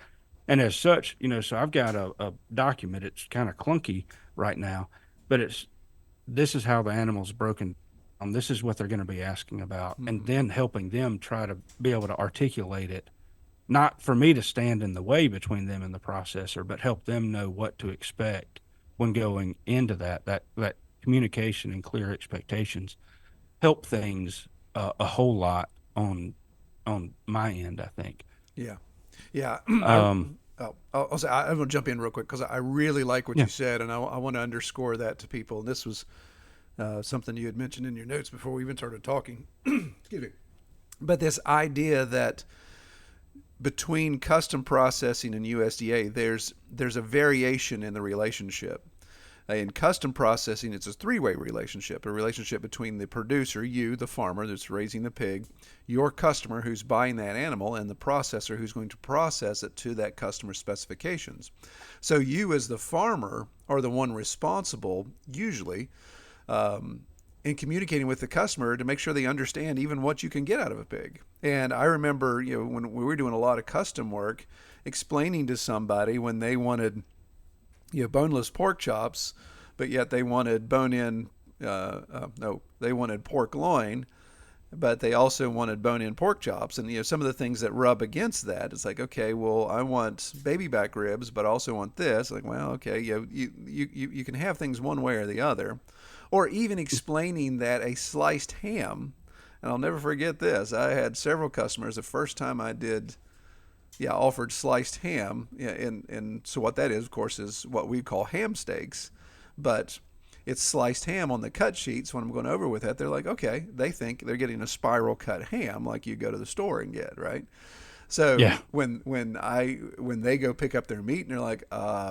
Speaker 3: And as such, so I've got a document. It's kind of clunky right now, but this is how the animal's broken down. This is what they're going to be asking about, and
Speaker 2: Hmm.
Speaker 3: then helping them try to be able to articulate it. Not for me to stand in the way between them and the processor, but help them know what to expect when going into that communication and clear expectations help things a whole lot on my end, I think.
Speaker 2: Yeah. Yeah.
Speaker 3: Um,
Speaker 2: I'll say I'm gonna jump in real quick because I really like what
Speaker 3: yeah.
Speaker 2: you said, and I want to underscore that to people. And this was something you had mentioned in your notes before we even started talking. Excuse me. But this idea that between custom processing and USDA, there's a variation in the relationship. In custom processing, it's a three-way relationship, a relationship between the producer, you, the farmer that's raising the pig, your customer who's buying that animal, and the processor who's going to process it to that customer's specifications. So you as the farmer are the one responsible, usually, in communicating with the customer to make sure they understand even what you can get out of a pig. And I remember, when we were doing a lot of custom work, explaining to somebody when they wanted boneless pork chops, but yet they wanted bone-in. No, they wanted pork loin, but they also wanted bone-in pork chops. And some of the things that rub against that, it's like, okay, well, I want baby back ribs, but I also want this. Like, well, okay, you can have things one way or the other, or even explaining that a sliced ham. And I'll never forget this. I had several customers the first time I did offered sliced ham. And so what that is, of course, is what we call ham steaks. But it's sliced ham on the cut sheets. When I'm going over with that, they're like, okay, they think they're getting a spiral cut ham like you go to the store and get, right? So
Speaker 3: Yeah.
Speaker 2: when they go pick up their meat and they're like,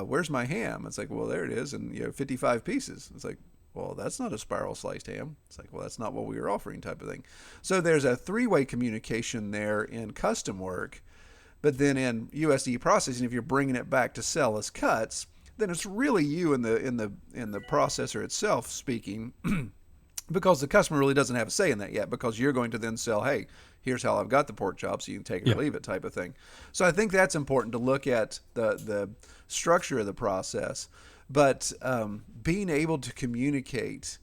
Speaker 2: where's my ham? It's like, well, there it is, and 55 pieces. It's like, well, that's not a spiral sliced ham. It's like, well, that's not what we were offering, type of thing. So there's a three-way communication there in custom work. But then in USDA processing, if you're bringing it back to sell as cuts, then it's really you in the processor itself speaking, because the customer really doesn't have a say in that yet, because you're going to then sell, hey, here's how I've got the pork chops, so you can take it or leave it, type of thing. So I think that's important to look at the structure of the process, but being able to communicate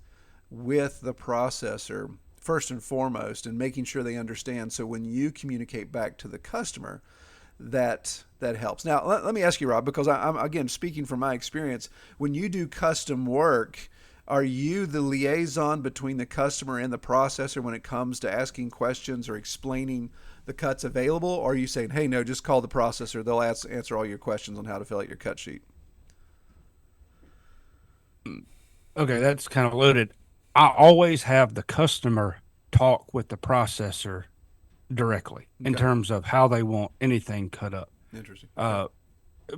Speaker 2: with the processor first and foremost, and making sure they understand. So when you communicate back to the customer, that helps. Now, let me ask you, Rob, because I'm again speaking from my experience. When you do custom work, are you the liaison between the customer and the processor when it comes to asking questions or explaining the cuts available? Or are you saying, hey, no, just call the processor. They'll answer all your questions on how to fill out your cut sheet?
Speaker 3: Okay, that's kind of loaded. I always have the customer talk with the processor directly in
Speaker 2: Okay.
Speaker 3: terms of how they want anything cut up.
Speaker 2: Interesting. Okay.
Speaker 3: Uh,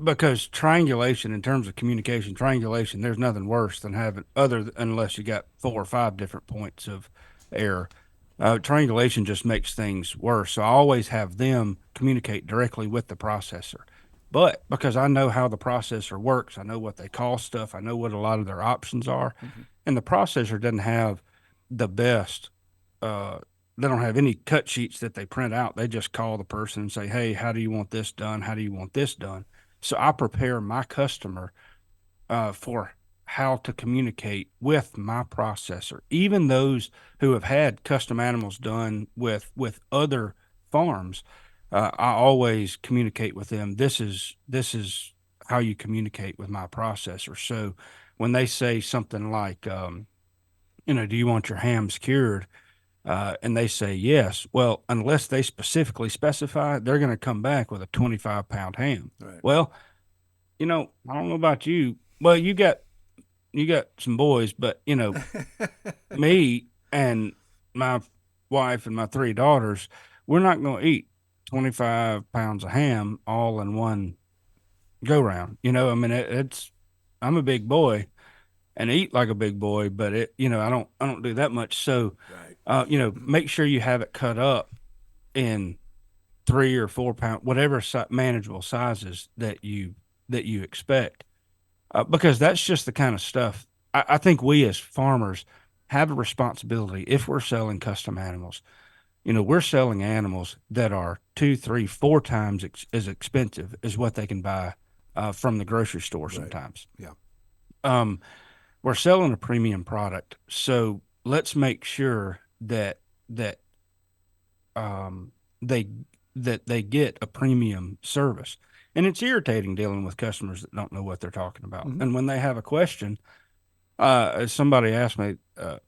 Speaker 3: because triangulation, in terms of communication, triangulation, there's nothing worse than having unless you got 4 or 5 different points of error. Triangulation just makes things worse. So I always have them communicate directly with the processor. But because I know how the processor works, I know what they call stuff, I know what a lot of their options are,
Speaker 2: Mm-hmm.
Speaker 3: and the processor doesn't have the best. They don't have any cut sheets that they print out. They just call the person and say, "Hey, how do you want this done? How do you want this done?" So I prepare my customer for how to communicate with my processor. Even those who have had custom animals done with other farms, I always communicate with them. This is how you communicate with my processor. So when they say something like, do you want your hams cured? And they say yes. Well, unless they specifically specify, they're going to come back with a 25-pound ham.
Speaker 2: Right.
Speaker 3: Well, I don't know about you. Well, you got some boys, but me and my wife and my 3 daughters, we're not going to eat 25 pounds of ham all in one go round. I mean, I'm a big boy and eat like a big boy, but I don't do that much. So,
Speaker 2: Right.
Speaker 3: make sure you have it cut up in 3 or 4 pound, whatever manageable sizes that you expect, because that's just the kind of stuff I think we as farmers have a responsibility. If we're selling custom animals, we're selling animals that are 2, 3, 4 times as expensive as what they can buy from the grocery store
Speaker 2: Right.
Speaker 3: sometimes.
Speaker 2: Yeah.
Speaker 3: Um, we're selling a premium product, so let's make sure that um, they they get a premium service. And it's irritating dealing with customers that don't know what they're talking about.
Speaker 2: Mm-hmm.
Speaker 3: And when they have a question, somebody asked me the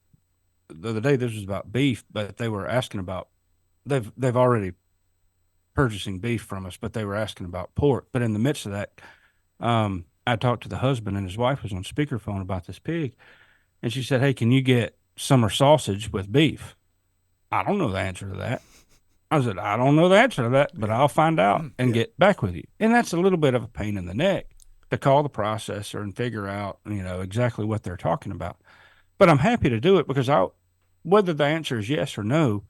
Speaker 3: other day. This was about beef, but they were asking about they've already purchasing beef from us, but they were asking about pork. But in the midst of that, I talked to the husband, and his wife was on speakerphone about this pig, and she said, "Hey, can you get summer sausage with beef?" I don't know the answer to that. I said, I don't know the answer to that, but
Speaker 2: Yeah.
Speaker 3: I'll find out and
Speaker 2: Yeah.
Speaker 3: get back with you. And that's a little bit of a pain in the neck to call the processor and figure out, exactly what they're talking about. But I'm happy to do it because whether the answer is yes or no,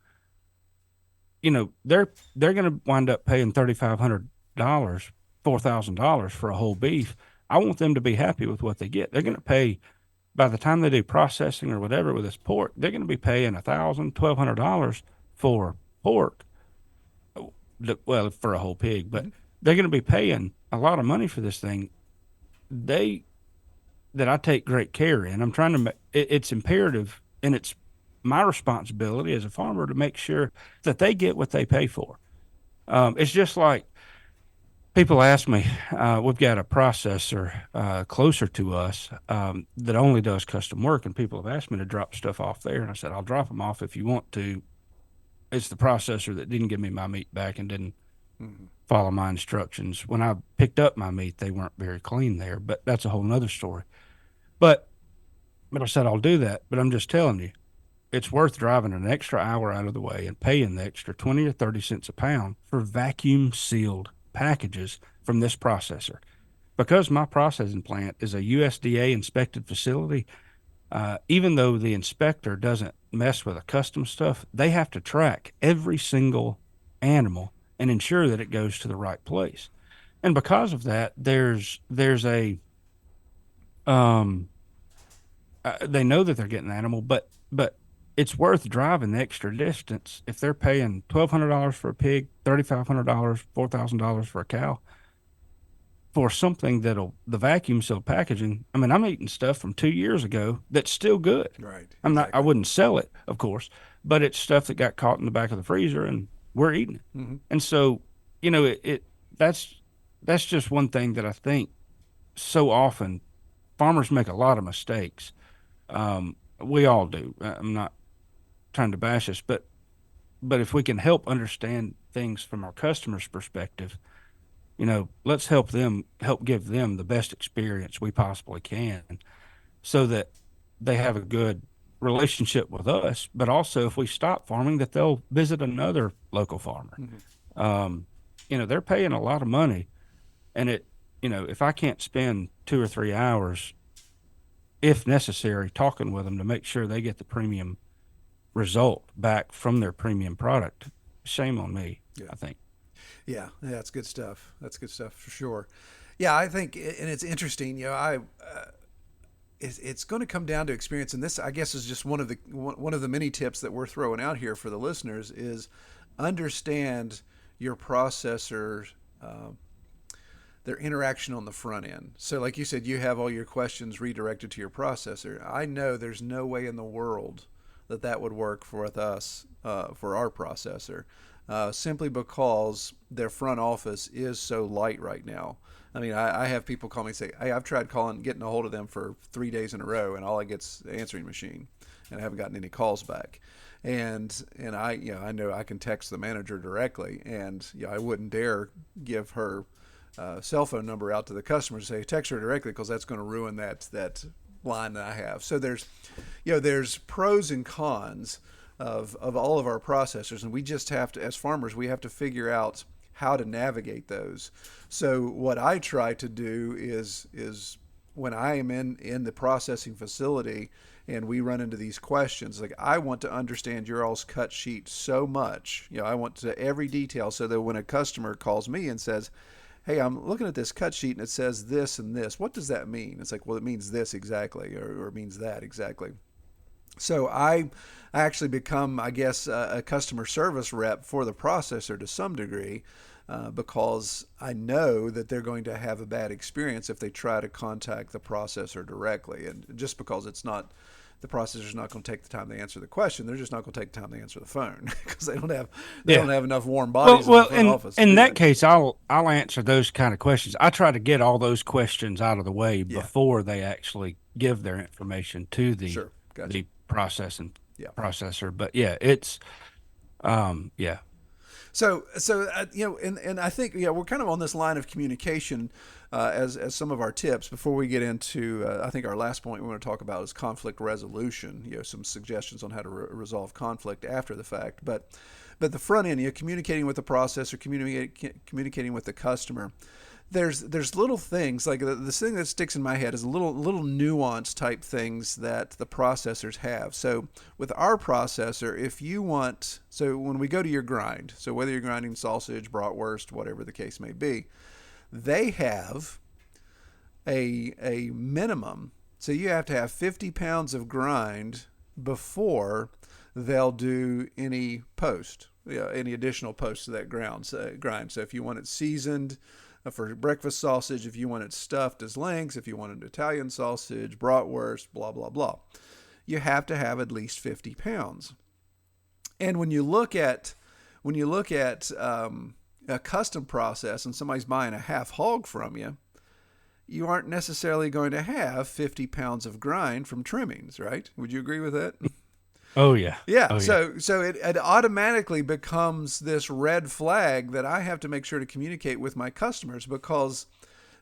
Speaker 3: they're going to wind up paying $3,500, $4,000 for a whole beef. I want them to be happy with what they get. They're going
Speaker 2: Yeah.
Speaker 3: to pay by the time they do processing or whatever with this pork. They're going to be paying $1,000, $1,200 for pork. Well, for a whole pig, but
Speaker 2: Hmm.
Speaker 3: they're going to be paying a lot of money for this thing. They that I take great care in. I'm trying to. It's imperative, and it's my responsibility as a farmer to make sure that they get what they pay for. It's just like people ask me. We've got a processor closer to us that only does custom work, and people have asked me to drop stuff off there, and I said I'll drop them off if you want to. It's the processor that didn't give me my meat back and didn't
Speaker 2: Hmm.
Speaker 3: follow my instructions. When I picked up my meat, they weren't very clean there, but that's a whole nother story. But but I said I'll do that. But I'm just telling you, it's worth driving an extra hour out of the way and paying the extra 20 or 30 cents a pound for vacuum sealed packages from this processor. Because my processing plant is a USDA inspected facility, even though the inspector doesn't mess with the custom stuff, they have to track every single animal and ensure that it goes to the right place. And because of that, there's a um they know that they're getting an animal, but it's worth driving the extra distance if they're paying $1,200 for a pig, $3,500, $4,000 for a cow for something that'll the vacuum seal packaging. I mean, I'm eating stuff from 2 years ago that's still good.
Speaker 2: Right.
Speaker 3: I
Speaker 2: Exactly.
Speaker 3: wouldn't sell it, of course, but it's stuff that got caught in the back of the freezer and we're eating it.
Speaker 2: Hmm.
Speaker 3: And so, it that's that's just one thing that I think so often farmers make a lot of mistakes. We all do. I'm not trying to bash us, but if we can help understand things from our customers' perspective, let's help give them the best experience we possibly can so that they have a good relationship with us, but also if we stop farming that they'll visit another local farmer.
Speaker 2: Hmm.
Speaker 3: Um, they're paying a lot of money and if I can't spend 2 or 3 hours, if necessary, talking with them to make sure they get the premium result back from their premium product, shame on me,
Speaker 2: Yeah.
Speaker 3: I think.
Speaker 2: Yeah. That's good stuff. That's good stuff for sure. Yeah, I think, and it's interesting. It's going to come down to experience, and this, I guess, is just one of the many tips that we're throwing out here for the listeners is understand your processor, uh, their interaction on the front end. So, like you said, you have all your questions redirected to your processor. I know there's no way in the world that would work for us for our processor, simply because their front office is so light right now. I mean, I have people call me and say, "Hey, I've tried getting a hold of them for 3 days in a row, and all I get's the answering machine, and I haven't gotten any calls back." And I know I can text the manager directly, and I wouldn't dare give her cell phone number out to the customer to say text her directly because that's going to ruin that line that I have. So there's pros and cons of all of our processors, and we just have to, as farmers, we have to figure out how to navigate those. So what I try to do is when I am in the processing facility and we run into these questions, like I want to understand your all's cut sheet so much, I want to every detail so that when a customer calls me and says, "Hey, I'm looking at this cut sheet and it says this and this. What does that mean?" It's like, well, it means this exactly, or it means that exactly. So I actually become, I guess, a customer service rep for the processor to some degree, because I know that they're going to have a bad experience if they try to contact the processor directly. And just because the processor's not going to take the time to answer the question, they're just not going to take the time to answer the phone because they don't
Speaker 3: Yeah.
Speaker 2: have enough warm
Speaker 3: Well,
Speaker 2: bodies in the
Speaker 3: well,
Speaker 2: front
Speaker 3: in
Speaker 2: office to
Speaker 3: in
Speaker 2: do
Speaker 3: that
Speaker 2: that.
Speaker 3: case, I'll answer those kind of questions. I try to get all those questions out of the way
Speaker 2: Yeah,
Speaker 3: before they actually give their information to the
Speaker 2: sure, gotcha.
Speaker 3: the processing
Speaker 2: Yeah.
Speaker 3: processor. But yeah, it's yeah.
Speaker 2: And I think we're kind of on this line of communication as some of our tips before we get into I think our last point we want to talk about is conflict resolution. Some suggestions on how to resolve conflict after the fact, but the front end, communicating with the processor, communicating with the customer. There's little things like the thing that sticks in my head is little nuance type things that the processors have. So with our processor, when we go to your grind, so whether you're grinding sausage, bratwurst, whatever the case may be, they have a minimum. So you have to have 50 pounds of grind before they'll do any any additional post to that grind. So if you want it seasoned for breakfast sausage, if you want it stuffed as links, if you want an Italian sausage, bratwurst, blah, blah, blah, you have to have at least 50 pounds. And when you look at a custom process and somebody's buying a half hog from you, you aren't necessarily going to have 50 pounds of grind from trimmings, right? Would you agree with that?
Speaker 3: Oh yeah.
Speaker 2: Yeah.
Speaker 3: Oh,
Speaker 2: So it automatically becomes this red flag that I have to make sure to communicate with my customers, because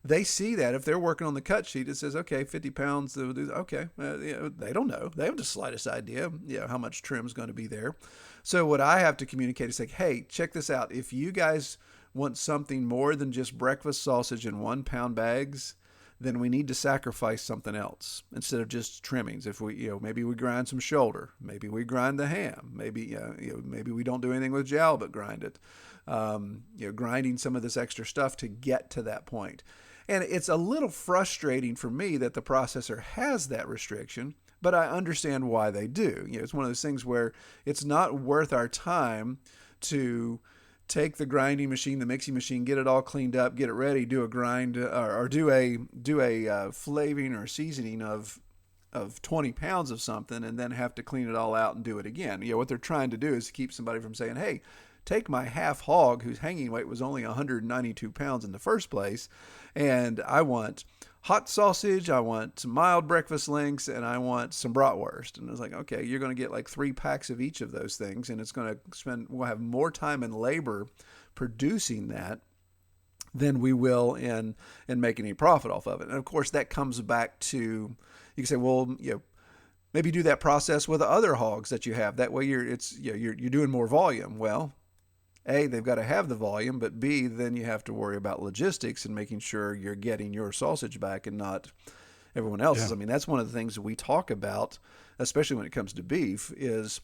Speaker 2: they see that if they're working on the cut sheet, it says, okay, 50 pounds. Okay. They don't know. They have the slightest idea, how much trim is going to be there. So what I have to communicate is like, hey, check this out. If you guys want something more than just breakfast sausage in 1 pound bags, then we need to sacrifice something else instead of just trimmings. If we, maybe we grind some shoulder, maybe we grind the ham, maybe we don't do anything with jowl but grind it. Grinding some of this extra stuff to get to that point. And it's a little frustrating for me that the processor has that restriction, but I understand why they do. It's one of those things where it's not worth our time to take the grinding machine, the mixing machine, get it all cleaned up, get it ready, do a grind or do a flavoring or seasoning of 20 pounds of something, and then have to clean it all out and do it again. What they're trying to do is to keep somebody from saying, hey, take my half hog whose hanging weight was only 192 pounds in the first place, and I want hot sausage, I want some mild breakfast links, and I want some bratwurst. And it's like, okay, you're going to get like 3 packs of each of those things, and we'll have more time and labor producing that than we will in making any profit off of it. And of course, that comes back to, you can say, well, maybe do that process with other hogs that you have. That way you're doing more volume. Well, A, they've got to have the volume, but B, then you have to worry about logistics and making sure you're getting your sausage back and not everyone else's. Yeah. I mean, that's one of the things that we talk about, especially when it comes to beef, is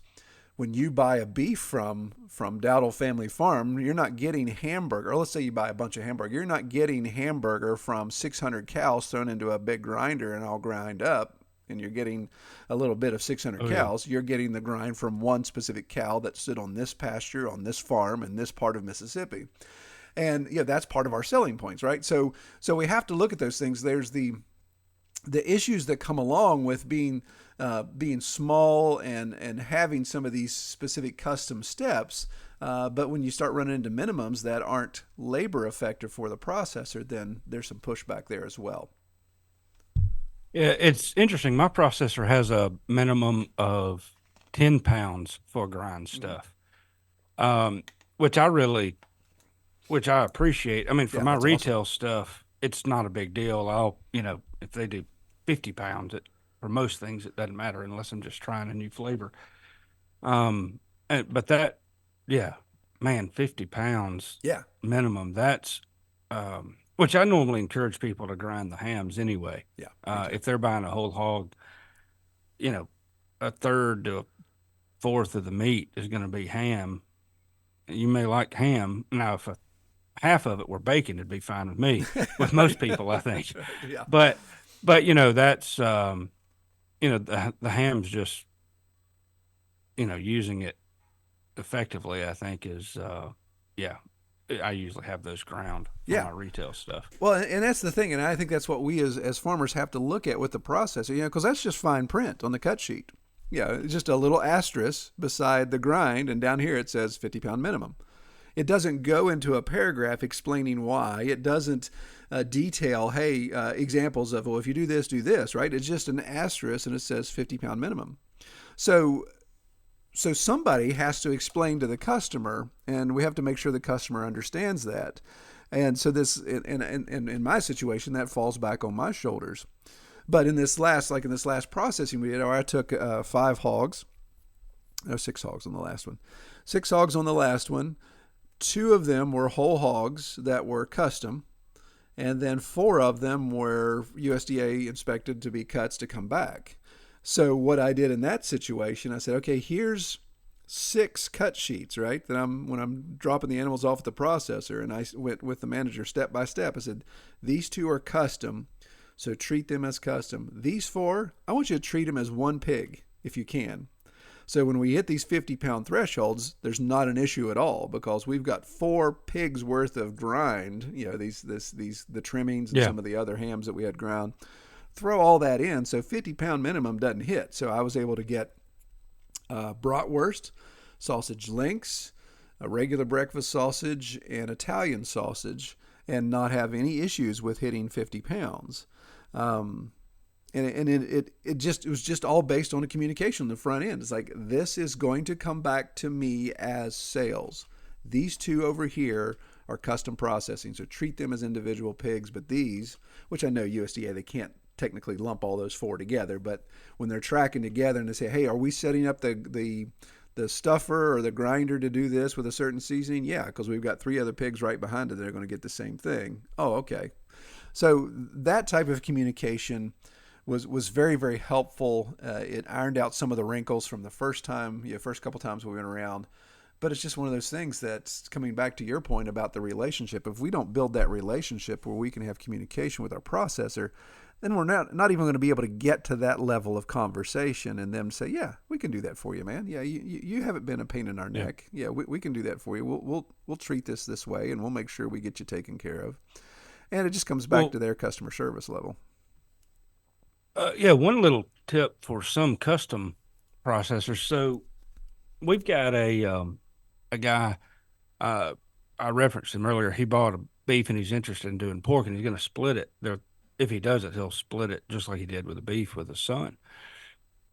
Speaker 2: when you buy a beef from Dowdle Family Farm, you're not getting hamburger. Or let's say you buy a bunch of hamburger. You're not getting hamburger from 600 cows thrown into a big grinder and all grind up, and you're getting a little bit of 600 cows. Yeah. You're getting the grind from one specific cow that stood on this pasture, on this farm, in this part of Mississippi. And that's part of our selling points, right? So we have to look at those things. There's the issues that come along with being small and having some of these specific custom steps. But when you start running into minimums that aren't labor effective for the processor, then there's some pushback there as well.
Speaker 3: Yeah, it's interesting. My processor has a minimum of 10 pounds for grind stuff, which I appreciate. I mean, for my retail stuff, it's not a big deal. If they do 50 pounds, for most things, it doesn't matter unless I'm just trying a new flavor. But 50 pounds minimum, that's, which I normally encourage people to grind the hams anyway. Yeah. If they're buying a whole hog, a third to a fourth of the meat is going to be ham. You may like ham. Now, if half of it were bacon, it'd be fine with me, with most people, I think. Yeah. But that's, the ham's just, using it effectively, I think is, I usually have those ground for my retail stuff.
Speaker 2: Well, and that's the thing, and I think that's what we as farmers have to look at with the processor, because that's just fine print on the cut sheet. It's just a little asterisk beside the grind, and down here it says 50-pound minimum. It doesn't go into a paragraph explaining why. It doesn't detail, examples of, well, if you do this, right? It's just an asterisk, and it says 50-pound minimum. So so somebody has to explain to the customer, and we have to make sure the customer understands that. And so this, in my situation, that falls back on my shoulders. But in this last, like in this last processing we did, I took 5 hogs, no 6 hogs on the last one, 6 hogs on the last one. 2 of them were whole hogs that were custom, and then 4 of them were USDA inspected to be cuts to come back. So what I did in that situation, I said, okay, here's 6 cut sheets, right? That when I'm dropping the animals off at the processor, and I went with the manager step by step. I said, these 2 are custom, so treat them as custom. These 4, I want you to treat them as one pig if you can. So when we hit these 50-pound thresholds, there's not an issue at all, because we've got 4 pigs worth of grind. You know, the trimmings and some of the other hams that we had ground. Throw all that in, so 50-pound minimum doesn't hit. So I was able to get bratwurst, sausage links, a regular breakfast sausage, and Italian sausage, and not have any issues with hitting 50 pounds. And it was just all based on a communication on the front end. It's like, this is going to come back to me as sales. These 2 over here are custom processing, so treat them as individual pigs. But these, which I know USDA, they can't technically lump all those 4 together, but when they're tracking together and they say, hey, are we setting up the stuffer or the grinder to do this with a certain seasoning? Yeah, because we've got 3 other pigs right behind it that are going to get the same thing. Oh, okay. So that type of communication was very, very helpful. It ironed out some of the wrinkles from the first couple times we went around. But it's just one of those things that's coming back to your point about the relationship. If we don't build that relationship where we can have communication with our processor, then we're not even going to be able to get to that level of conversation and them say, yeah, we can do that for you, man. Yeah, you haven't been a pain in our neck. Yeah, we can do that for you. We'll treat this way, and we'll make sure we get you taken care of. And it just comes back to their customer service level.
Speaker 3: One little tip for some custom processors. So we've got a guy, I referenced him earlier. He bought a beef and he's interested in doing pork, and he's going to split it. If he does it, he'll split it just like he did with the beef with his son.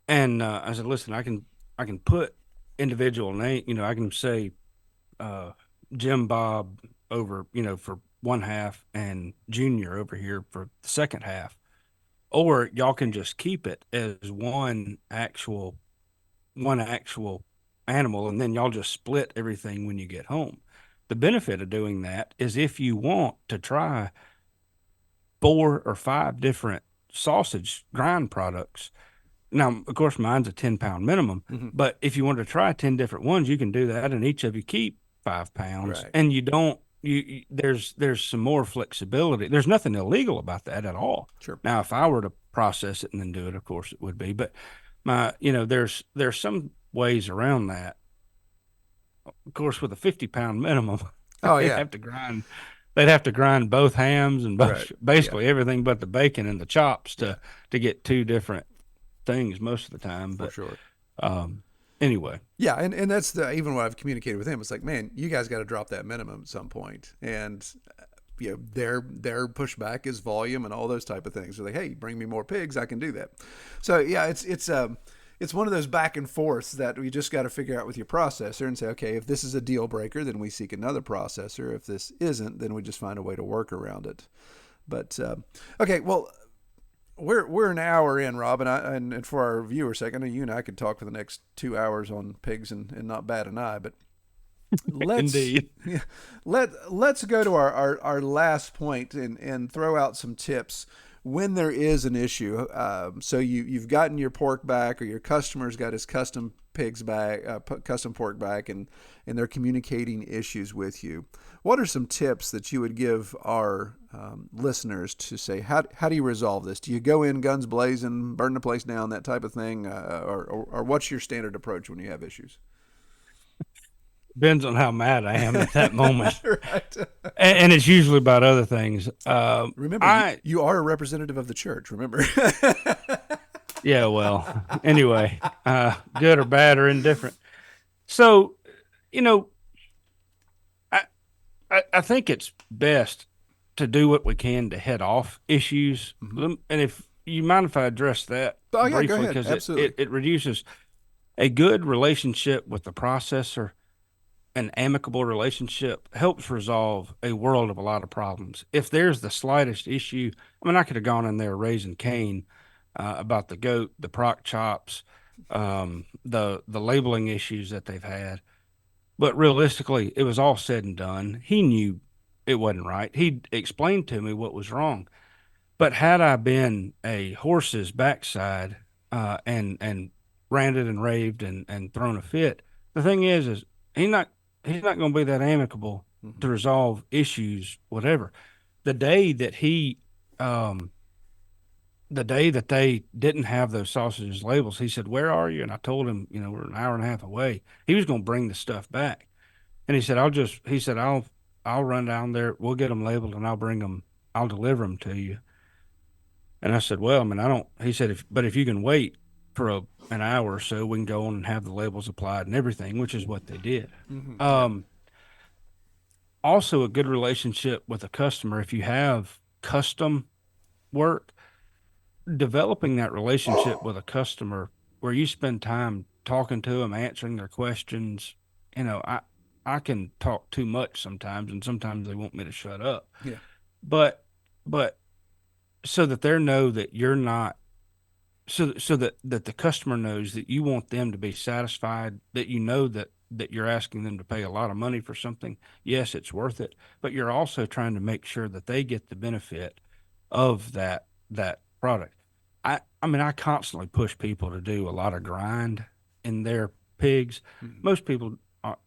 Speaker 3: And I said, listen, I can put individual name. I can say Jim Bob over, for one half, and Junior over here for the second half, or y'all can just keep it as one actual animal, and then y'all just split everything when you get home. The benefit of doing that is if you want to try 4 or 5 different sausage grind products. Now, of course, mine's a 10-pound minimum, but if you want to try 10 different ones, you can do that, and each of you keep 5 pounds, right. And there's some more flexibility. There's nothing illegal about that at all.
Speaker 2: Sure.
Speaker 3: Now, if I were to process it and then do it, of course it would be, but there's some ways around that. Of course, with a 50-pound minimum, they'd have to grind both hams and basically everything but the bacon and the chops to get 2 different things most of the time. But
Speaker 2: for sure.
Speaker 3: Anyway.
Speaker 2: Yeah, and that's even what I've communicated with him. It's like, man, you guys got to drop that minimum at some point. And their pushback is volume and all those type of things. They're like, hey, bring me more pigs, I can do that. So yeah, it's one of those back and forths that we just got to figure out with your processor and say, okay, if this is a deal breaker, then we seek another processor. If this isn't, then we just find a way to work around it. But okay, well, we're an hour in, Rob, and for our viewers' sake, I know you and I could talk for the next 2 hours on pigs and not bat an eye, but
Speaker 3: Indeed.
Speaker 2: Let's go to our last point and throw out some tips when there is an issue. So you've gotten your pork back, or your customer's got his custom pork back, and they're communicating issues with you. What are some tips that you would give our listeners to say, how do you resolve this? Do you go in guns blazing, burn the place down, that type of thing? Or what's your standard approach when you have issues?
Speaker 3: Depends on how mad I am at that moment.
Speaker 2: Right.
Speaker 3: And it's usually about other things.
Speaker 2: Remember, you are a representative of the church, remember?
Speaker 3: Yeah, well, anyway, good or bad or indifferent. So, I think it's best to do what we can to head off issues. Mm-hmm. And if you mind if I address that
Speaker 2: briefly,
Speaker 3: go ahead. Because
Speaker 2: absolutely.
Speaker 3: It reduces. A good relationship with the processor, an amicable relationship, helps resolve a world of a lot of problems. If there's the slightest issue, I mean, I could have gone in there raising Cain about the goat, the proc chops, the labeling issues that they've had. But realistically, it was all said and done. He knew it wasn't right. He explained to me what was wrong. But had I been a horse's backside and ranted and raved and thrown a fit, the thing is he not he's not going to be that amicable
Speaker 2: Mm-hmm.
Speaker 3: to resolve issues, whatever. The day that he, um, the day that they didn't have those sausages labels, he said, "Where are you?" And I told him, we're an hour and a half away. He was going to bring the stuff back, and he said, I'll run down there. We'll get them labeled, and I'll bring them. I'll deliver them to you." And I said, "Well, I mean, I don't." He said, "But if you can wait for an hour or so, we can go on and have the labels applied and everything," which is what they did.
Speaker 2: Mm-hmm. Yeah.
Speaker 3: Um, Also, a good relationship with a customer. If you have custom work, developing that relationship with a customer where you spend time talking to them, answering their questions. I can talk too much sometimes, and sometimes they want me to shut up.
Speaker 2: Yeah.
Speaker 3: But but so that they know that you're not so that the customer knows that you want them to be satisfied, that that you're asking them to pay a lot of money for something. Yes, it's worth it, but you're also trying to make sure that they get the benefit of that product. I mean, I constantly push people to do a lot of grind in their pigs.
Speaker 2: Mm-hmm.
Speaker 3: Most people are,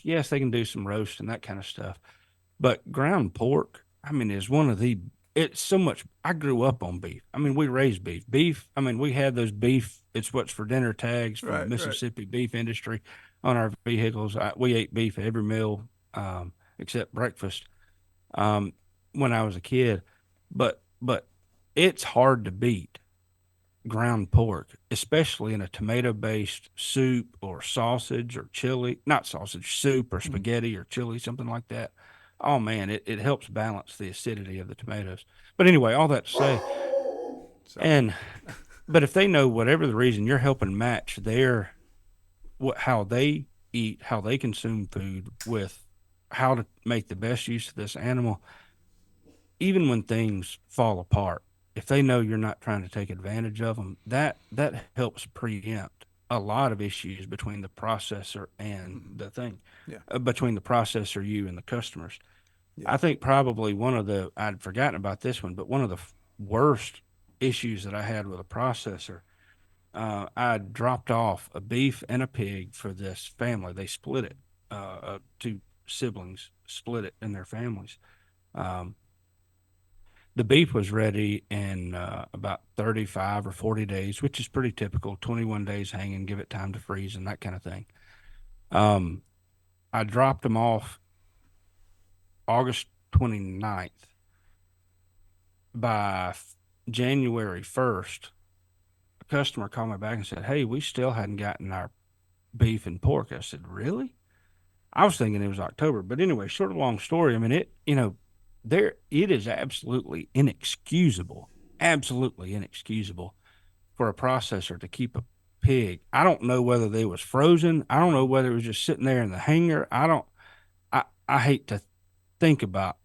Speaker 3: yes, they can do some roast and that kind of stuff, but ground pork, I mean, is one of the it's so much. I grew up on beef. I mean, we raised beef. Beef, I mean, we had those beef, it's what's for dinner tags from the
Speaker 2: Right. Right.
Speaker 3: Mississippi beef industry on our vehicles. We ate beef every meal, except breakfast, um, when I was a kid. But it's hard to beat ground pork, especially in a tomato based soup or sausage or chili, not sausage, soup or
Speaker 2: Mm-hmm.
Speaker 3: spaghetti or chili, something like that. Oh man, it helps balance the acidity of the tomatoes. But anyway, all that to say,
Speaker 2: Sorry.
Speaker 3: and but if they know whatever the reason, you're helping match how they eat, how they consume food with how to make the best use of this animal, even when things fall apart, if they know you're not trying to take advantage of them, that helps preempt a lot of issues between the processor and
Speaker 2: Mm-hmm.
Speaker 3: the thing,
Speaker 2: Yeah.
Speaker 3: between the processor, you, and the customers.
Speaker 2: Yeah.
Speaker 3: I think probably I'd forgotten about this one, but one of the worst issues that I had with a processor, I dropped off a beef and a pig for this family. They split it. Two siblings split it in their families. Um, the beef was ready in about 35 or 40 days, which is pretty typical. 21 days hanging, give it time to freeze and that kind of thing. Um, I dropped them off August 29th. By January 1st, a customer called me back and said, "Hey, we still hadn't gotten our beef and pork." I said, "Really?" I was thinking it was October. But anyway, short of long story, I mean, it is absolutely inexcusable for a processor to keep a pig. I don't know whether they was frozen. I don't know whether it was just sitting there in the hangar. I hate to think about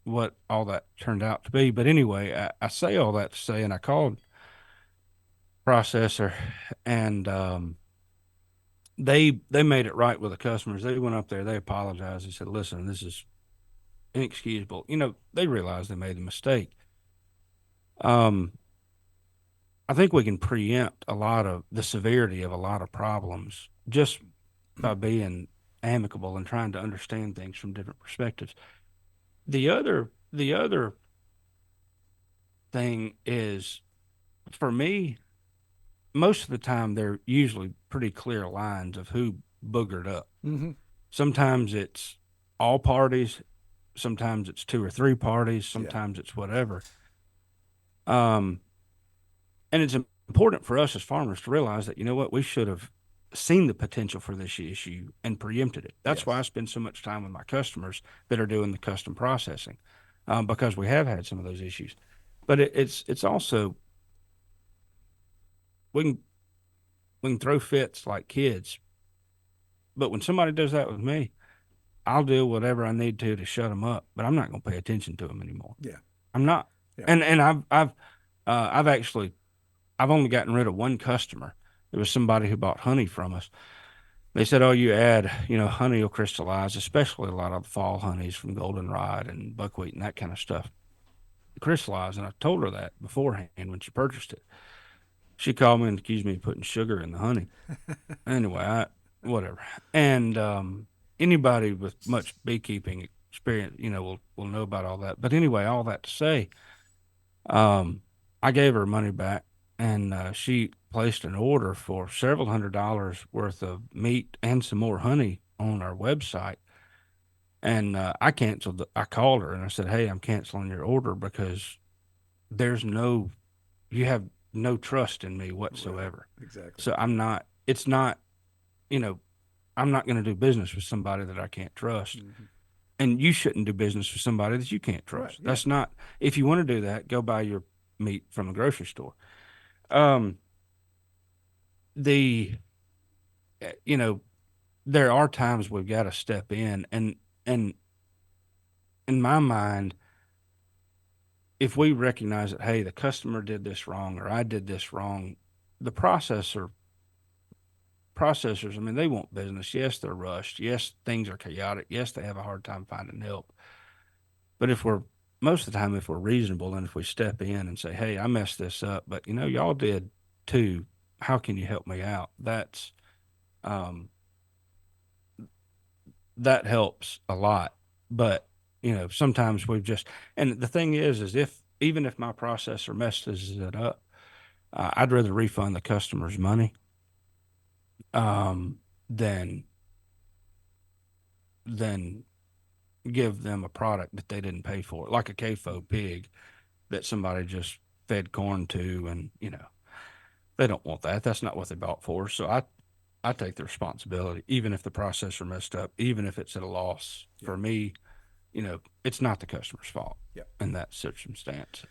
Speaker 3: what all that turned out to be. But anyway, I say all that to say, and I called processor, and they made it right with the customers. They went up there, they apologized. They said, "Listen, this is inexcusable." They realized they made the mistake. Um, I think we can preempt a lot of the severity of a lot of problems just by being amicable and trying to understand things from different perspectives. The other thing is, for me, most of the time they're usually pretty clear lines of who boogered up.
Speaker 2: Mm-hmm.
Speaker 3: Sometimes it's all parties, sometimes it's two or three parties,
Speaker 2: Yeah.
Speaker 3: sometimes it's whatever. Um, and it's important for us as farmers to realize that, what, we should have seen the potential for this issue and preempted it. That's why I
Speaker 2: Yes.
Speaker 3: spend so much time with my customers that are doing the custom processing, because we have had some of those issues. But it's also, we can We can throw fits like kids, but when somebody does that with me, I'll do whatever I need to shut them up. But I'm not going to pay attention to them anymore.
Speaker 2: Yeah.
Speaker 3: I'm not.
Speaker 2: Yeah.
Speaker 3: And I've actually I've only gotten rid of one customer. It was somebody who bought honey from us. They said, "Oh, you add, honey will crystallize, especially a lot of the fall honeys from goldenrod and buckwheat and that kind of stuff. Crystallize." And I told her that beforehand when she purchased it. She called me and accused me of putting sugar in the honey. Anyway, whatever. And anybody with much beekeeping experience, will know about all that. But anyway, all that to say, I gave her money back, and she placed an order for several $100s worth of meat and some more honey on our website. And I canceled. I called her and I said, "Hey, I'm canceling your order because you have no trust in me whatsoever."
Speaker 2: Right. Exactly.
Speaker 3: So I'm not. It's not. You know, I'm not going to do business with somebody that I can't trust.
Speaker 2: Mm-hmm.
Speaker 3: And you shouldn't do business with somebody that you can't trust.
Speaker 2: Right, yeah.
Speaker 3: That's not. If you want to do that, go buy your meat from the grocery store. Um, the there are times we've got to step in, and in my mind, if we recognize that, hey, the customer did this wrong or I did this wrong, the processors, I mean, they want business. Yes, they're rushed. Yes, things are chaotic. Yes, they have a hard time finding help. But most of the time, if we're reasonable and if we step in and say, "Hey, I messed this up, but y'all did too. How can you help me out?" Um, that helps a lot. But sometimes and the thing is even if my processor messes it up, I'd rather refund the customer's money um, than than give them a product that they didn't pay for, like a CAFO pig that somebody just fed corn to, and they don't want that. That's not what they bought for. So I take the responsibility, even if the processor messed up, even if it's at a loss.
Speaker 2: Yeah.
Speaker 3: For me, it's not the customer's fault
Speaker 2: Yeah.
Speaker 3: in that circumstance.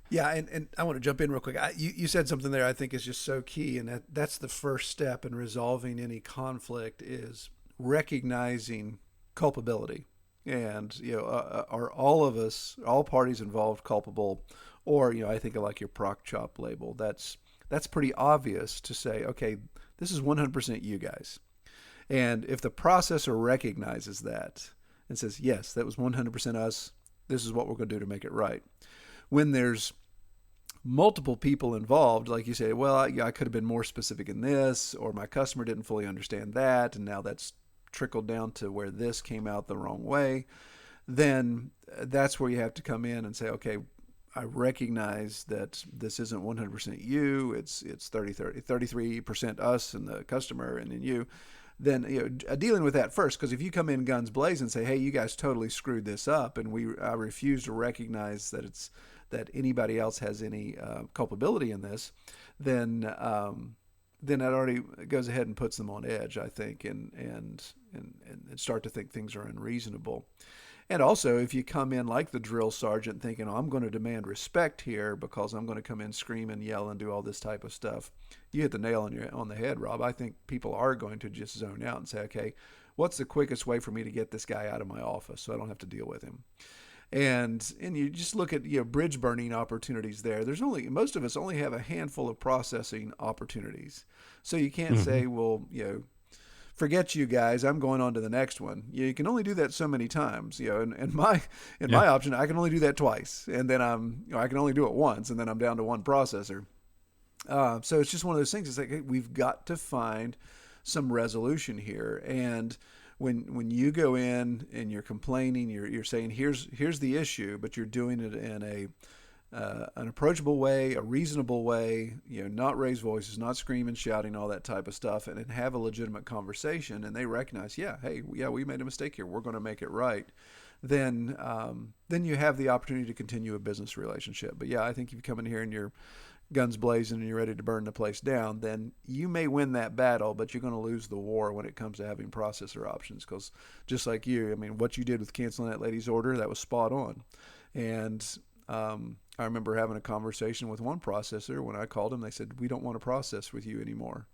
Speaker 2: Yeah, and I want to jump in real quick. You said something there I think is just so key, and that's the first step in resolving any conflict is recognizing culpability. And are all of us, all parties involved, culpable? Or I think of like your Proc Chop label. That's pretty obvious to say, okay, this is 100% you guys. And if the processor recognizes that and says, yes, that was 100% us, this is what we're going to do to make it right. When there's multiple people involved, like you say, well, I could have been more specific in this, or my customer didn't fully understand that, and now that's trickled down to where this came out the wrong way, then that's where you have to come in and say, okay, I recognize that this isn't 100% you, it's 33% us and the customer and then you. Then dealing with that first, because if you come in guns blazing and say, hey, you guys totally screwed this up, and I refuse to recognize that anybody else has any culpability in this, then that already goes ahead and puts them on edge, I think, and start to think things are unreasonable. And also, if you come in like the drill sergeant thinking, I'm going to demand respect here because I'm going to come in scream and yell and do all this type of stuff, you hit the nail on the head, Rob. I think people are going to just zone out and say, okay, what's the quickest way for me to get this guy out of my office so I don't have to deal with him? And you just look at bridge burning opportunities there. Most of us only have a handful of processing opportunities. So you can't say, well, forget you guys, I'm going on to the next one. You can only do that so many times, and my option, I can only do that twice, and then I can only do it once, and then I'm down to one processor. So it's just one of those things. It's like, hey, we've got to find some resolution here. And when you go in and you're complaining, you're saying here's the issue, but you're doing it in an approachable way, a reasonable way, not raise voices, not screaming, shouting, all that type of stuff, and then have a legitimate conversation, and they recognize, we made a mistake here, we're going to make it right. Then you have the opportunity to continue a business relationship. But I think if you come in here and you're guns blazing and you're ready to burn the place down, then you may win that battle, but you're going to lose the war when it comes to having processor options. Because just like you, I mean, what you did with canceling that lady's order, that was spot on. And I remember having a conversation with one processor. When I called them, they said, "We don't want to process with you anymore."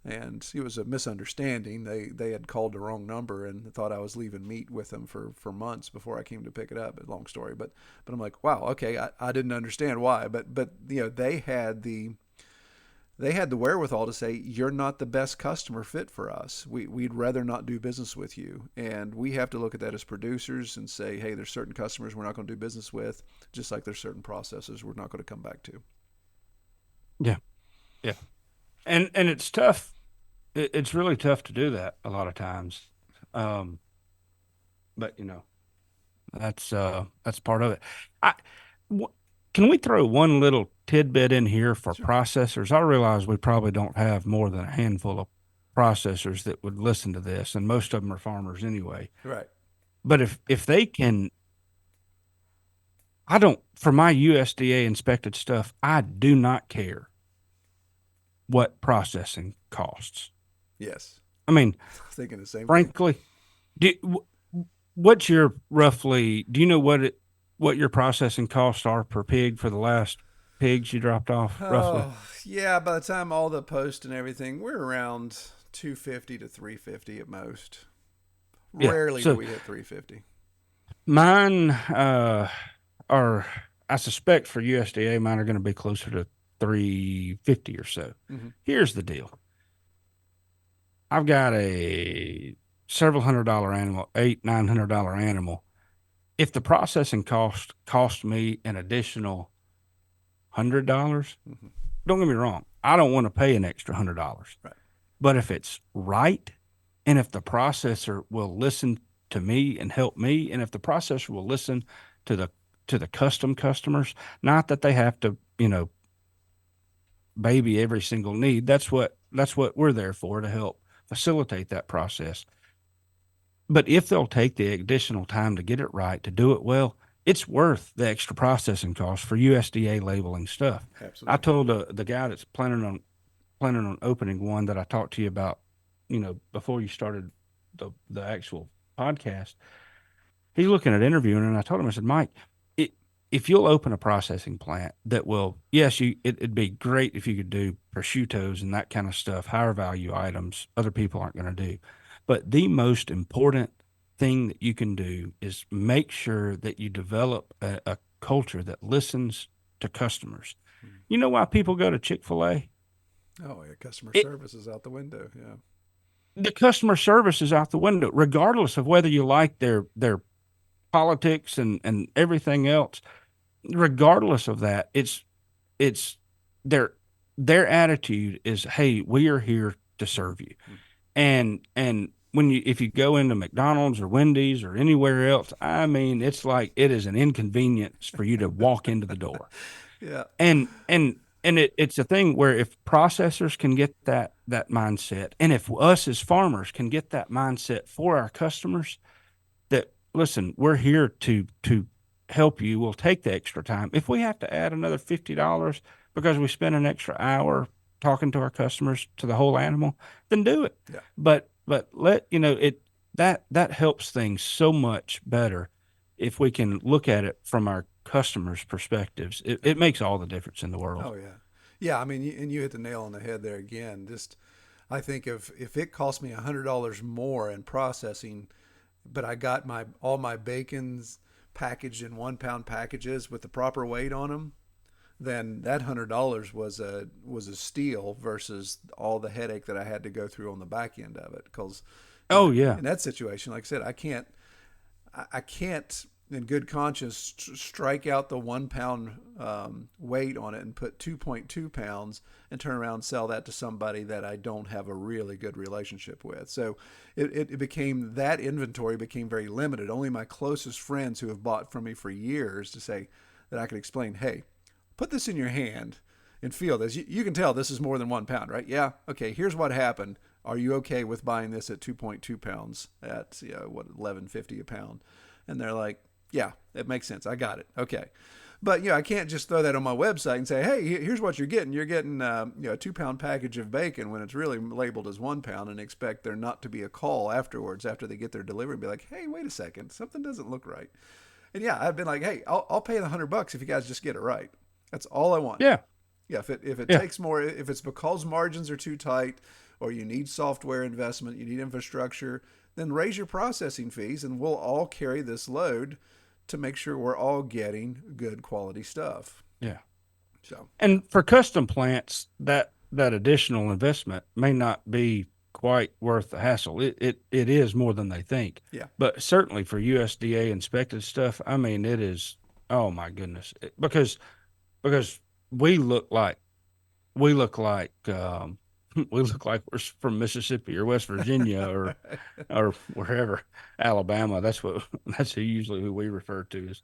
Speaker 2: And it was a misunderstanding. They had called the wrong number and thought I was leaving meat with them for months before I came to pick it up. Long story, but I'm like, wow, okay, I didn't understand why, but they had the wherewithal to say, you're not the best customer fit for us. We'd rather not do business with you. And we have to look at that as producers and say, hey, there's certain customers we're not going to do business with, just like there's certain processes we're not going to come back to.
Speaker 3: Yeah. Yeah. And it's tough. It's really tough to do that a lot of times. Um, but that's part of it. I, w- can we throw one little tidbit in here for
Speaker 2: Sure.
Speaker 3: processors? I realize we probably don't have more than a handful of processors that would listen to this, and most of them are farmers anyway.
Speaker 2: Right.
Speaker 3: But if they can, I don't, for my USDA inspected stuff, I do not care what processing costs.
Speaker 2: Yes.
Speaker 3: I mean,
Speaker 2: Thinking the same thing.
Speaker 3: frankly, what's your roughly, do you know what your processing costs are per pig for the last pigs you dropped off roughly?
Speaker 2: Oh, yeah. By the time all the post and everything, we're around 250 to 350 at most.
Speaker 3: Yeah.
Speaker 2: Rarely do
Speaker 3: So
Speaker 2: we hit 350.
Speaker 3: mine are, I suspect for USDA, mine are going to be closer to 350 or so.
Speaker 2: Mm-hmm.
Speaker 3: Here's the deal. I've got a several $100 animal, $900 animal. If the processing cost me an additional $100,
Speaker 2: Mm-hmm.
Speaker 3: don't get me wrong, I don't want to pay an extra $100.
Speaker 2: Right.
Speaker 3: But if it's right, and if the processor will listen to me and help me, and if the processor will listen to the custom customers, not that they have to, baby every single need. That's what we're there for, to help facilitate that process. But if they'll take the additional time to get it right, to do it well, it's worth the extra processing cost for USDA labeling stuff. I
Speaker 2: Absolutely.
Speaker 3: told the guy that's planning on opening one that I talked to you about, before you started the actual podcast. He's looking at interviewing, and I told him, I said, Mike, if you'll open a processing plant that will, yes, it'd be great if you could do prosciuttos and that kind of stuff, higher value items other people aren't going to do. But the most important thing that you can do is make sure that you develop a culture that listens to customers. You know why people go to Chick-fil-A?
Speaker 2: Oh, yeah. Customer
Speaker 3: It,
Speaker 2: service is out the window. Yeah.
Speaker 3: the customer service is out the window, regardless of whether you like their politics and everything else. Regardless of that, it's their their attitude is, hey, we are here to serve you. And when if you go into McDonald's or Wendy's or anywhere else, I mean, it's like it is an inconvenience for you to walk into the door.
Speaker 2: Yeah.
Speaker 3: And it's a thing where if processors can get that mindset, and if us as farmers can get that mindset for our customers, that listen, we're here to help you. We'll take the extra time. If we have to add another $50 because we spent an extra hour talking to our customers to the whole animal, then do it.
Speaker 2: Yeah.
Speaker 3: But let it that helps things so much better if we can look at it from our customers' perspectives. It makes all the difference in the world.
Speaker 2: Oh, yeah. Yeah. I mean, and you hit the nail on the head there again. Just, I think if it cost me $100 more in processing, but I got all my bacons packaged in 1 pound packages with the proper weight on them, then that $100 was a steal versus all the headache that I had to go through on the back end of it. Because
Speaker 3: Oh yeah.
Speaker 2: in that situation, like I said, I can't in good conscience strike out the 1 pound weight on it and put 2.2 pounds and turn around and sell that to somebody that I don't have a really good relationship with. So it became, that inventory became very limited. Only my closest friends who have bought from me for years to say that I could explain, hey, put this in your hand and feel this. You can tell this is more than 1 pound, right? Yeah. Okay. Here's what happened. Are you okay with buying this at 2.2 pounds at $11.50 a pound? And they're like, yeah, it makes sense. I got it. Okay. But I can't just throw that on my website and say, hey, here's what you're getting. You're getting a 2 pound package of bacon when it's really labeled as 1 pound, and expect there not to be a call afterwards after they get their delivery and be like, hey, wait a second, something doesn't look right. And yeah, I've been like, hey, I'll pay the $100 if you guys just get it right. That's all I want.
Speaker 3: Yeah.
Speaker 2: Yeah, if it
Speaker 3: Yeah.
Speaker 2: takes more, if it's because margins are too tight, or you need software investment, you need infrastructure, then raise your processing fees, and we'll all carry this load to make sure we're all getting good quality stuff.
Speaker 3: Yeah.
Speaker 2: So
Speaker 3: And for custom plants, that additional investment may not be quite worth the hassle. It is more than they think.
Speaker 2: yeah,
Speaker 3: But certainly for USDA inspected stuff, I mean, it is, oh my goodness. Because we look like we look like we look like we're from Mississippi or West Virginia or wherever, Alabama. That's usually who we refer to as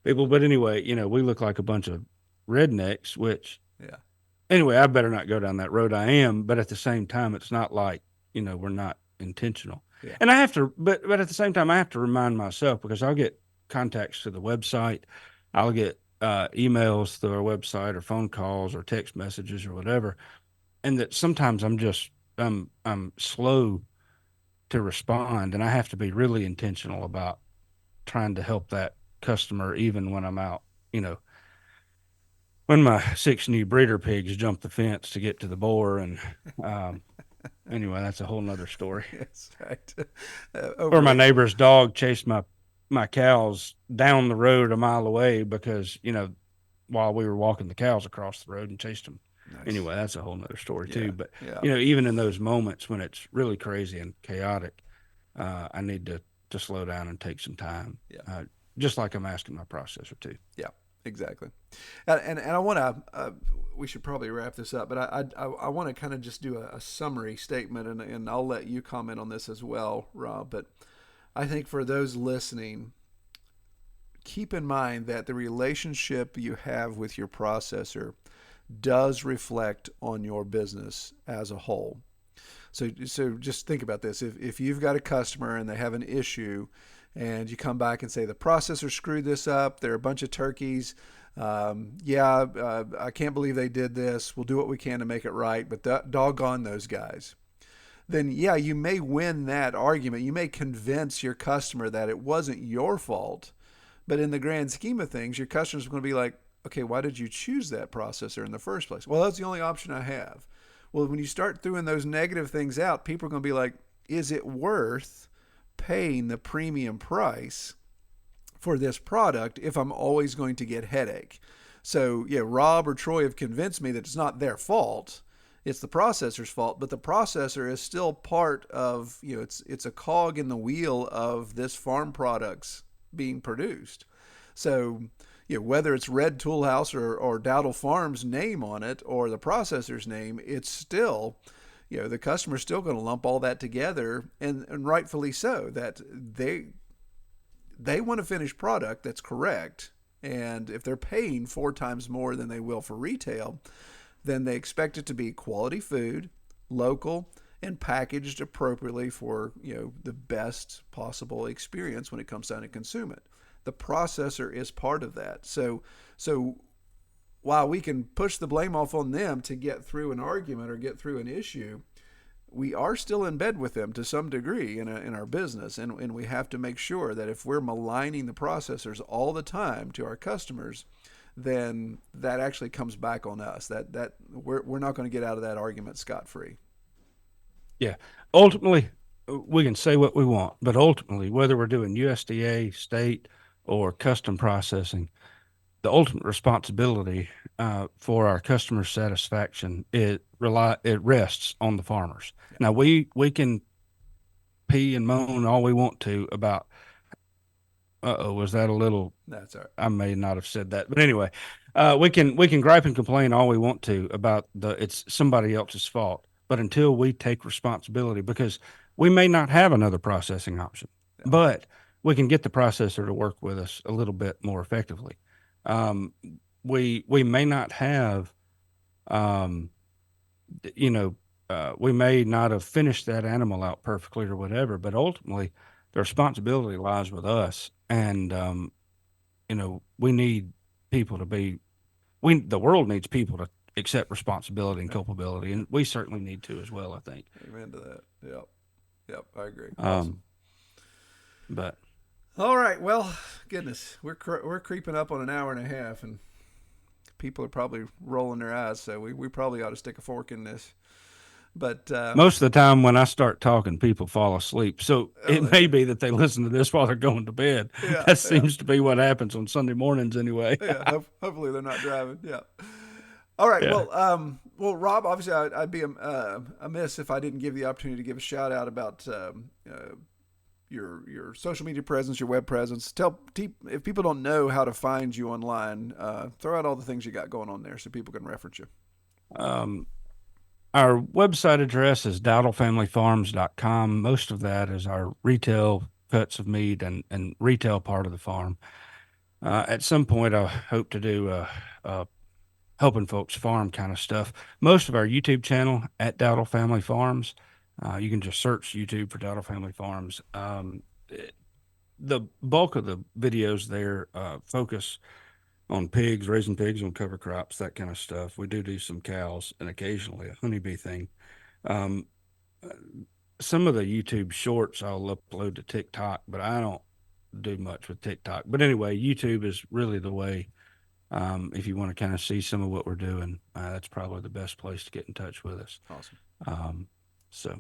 Speaker 3: people. But anyway, we look like a bunch of rednecks, which
Speaker 2: yeah,
Speaker 3: anyway, I better not go down that road. I am, but at the same time, it's not like, we're not intentional.
Speaker 2: yeah,
Speaker 3: And I have to, but at the same time, I have to remind myself because I'll get contacts to the website. I'll get emails through our website or phone calls or text messages or whatever. And that sometimes I'm slow to respond, and I have to be really intentional about trying to help that customer, even when I'm out, you know, when my 6 new breeder pigs jumped the fence to get to the boar. And um, anyway, that's a whole nother story.
Speaker 2: that's right.
Speaker 3: Or my
Speaker 2: Overly,
Speaker 3: neighbor's dog chased my cows down the road a mile away because while we were walking the cows across the road and chased them.
Speaker 2: nice.
Speaker 3: Anyway, that's a whole nother story
Speaker 2: Yeah,
Speaker 3: too. But
Speaker 2: yeah,
Speaker 3: even in those moments when it's really crazy and chaotic, I need to slow down and take some time.
Speaker 2: yeah,
Speaker 3: Just like I'm asking my processor too.
Speaker 2: yeah. Exactly. And I want to. We should probably wrap this up, but I want to kind of just do a summary statement, and I'll let you comment on this as well, Rob. But I think for those listening, keep in mind that the relationship you have with your processor does reflect on your business as a whole. So just think about this. If you've got a customer and they have an issue, and you come back and say the processor screwed this up, they're a bunch of turkeys. I can't believe they did this. We'll do what we can to make it right, but doggone those guys. Then yeah, you may win that argument. You may convince your customer that it wasn't your fault, but in the grand scheme of things, your customer's going to be like, okay, why did you choose that processor in the first place? Well, that's the only option I have. Well, when you start throwing those negative things out, people are going to be like, is it worth paying the premium price for this product if I'm always going to get headache? So yeah, Rob or Troy have convinced me that it's not their fault. It's the processor's fault, but the processor is still part of, it's a cog in the wheel of this farm products being produced. So whether it's Red Toolhouse or Dowdle Farms name on it or the processor's name, it's still, the customer's still going to lump all that together, and rightfully so, that they want a finished product that's correct. And if they're paying 4 times more than they will for retail, then they expect it to be quality food, local, and packaged appropriately for the best possible experience when it comes down to consume it. The processor is part of that. So while we can push the blame off on them to get through an argument or get through an issue, we are still in bed with them to some degree in our business, and we have to make sure that if we're maligning the processors all the time to our customers, then that actually comes back on us. That we're not going to get out of that argument scot-free.
Speaker 3: Yeah. Ultimately, we can say what we want, but ultimately, whether we're doing USDA, state, or custom processing, the ultimate responsibility for our customer satisfaction it rests on the farmers.
Speaker 2: Yeah.
Speaker 3: Now we can pee and moan all we want to about. Was that a little?
Speaker 2: That's all right.
Speaker 3: I may not have said that, but anyway, we can gripe and complain all we want to about it's somebody else's fault. But until we take responsibility, because we may not have another processing option,
Speaker 2: Yeah.
Speaker 3: but we can get the processor to work with us a little bit more effectively. Um, we may not have, um, you know, we may not have finished that animal out perfectly or whatever, but ultimately the responsibility lies with us. And we need people to be the world needs people to accept responsibility and culpability, and we certainly need to as well, I think.
Speaker 2: Amen to that. Yep. I agree.
Speaker 3: Um, but
Speaker 2: All right. Well, goodness, we're creeping up on an hour and a half, and people are probably rolling their eyes. So we probably ought to stick a fork in this. But
Speaker 3: most of the time when I start talking, people fall asleep. So it may be that they listen to this while they're going to bed.
Speaker 2: Yeah,
Speaker 3: That seems to be what happens on Sunday mornings anyway.
Speaker 2: Yeah, hopefully they're not driving. Yeah. All right.
Speaker 3: Yeah.
Speaker 2: Well, Rob, obviously I'd be amiss if I didn't give the opportunity to give a shout out about your social media presence, your web presence. If people don't know how to find you online, throw out all the things you got going on there so people can reference you.
Speaker 3: Our website address is dowdlefamilyfarms.com. Most of that is our retail cuts of meat and retail part of the farm. At some point, I hope to do helping folks farm kind of stuff. Most of our YouTube channel at Dowdle Family Farms. You can just search YouTube for Dowdle Family Farms. The bulk of the videos there focus on pigs, raising pigs on cover crops, that kind of stuff. We do some cows and occasionally a honeybee thing. Some of the YouTube shorts I'll upload to TikTok, but I don't do much with TikTok. But anyway, YouTube is really the way. If you want to kind of see some of what we're doing, that's probably the best place to get in touch with us.
Speaker 2: Awesome.
Speaker 3: So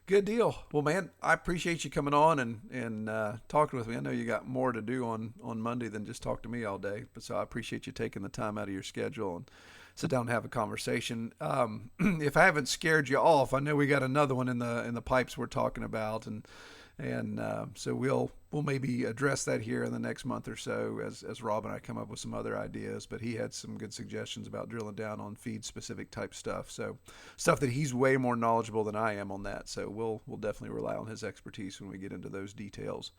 Speaker 2: good deal. Well, man, I appreciate you coming on and talking with me. I know you got more to do on Monday than just talk to me all day, but so I appreciate you taking the time out of your schedule and sit down and have a conversation. If I haven't scared you off, I know we got another one in the pipes we're talking about, and so we'll maybe address that here in the next month or so as Rob and I come up with some other ideas. But he had some good suggestions about drilling down on feed specific type stuff. So stuff that he's way more knowledgeable than I am on that. So we'll definitely rely on his expertise when we get into those details.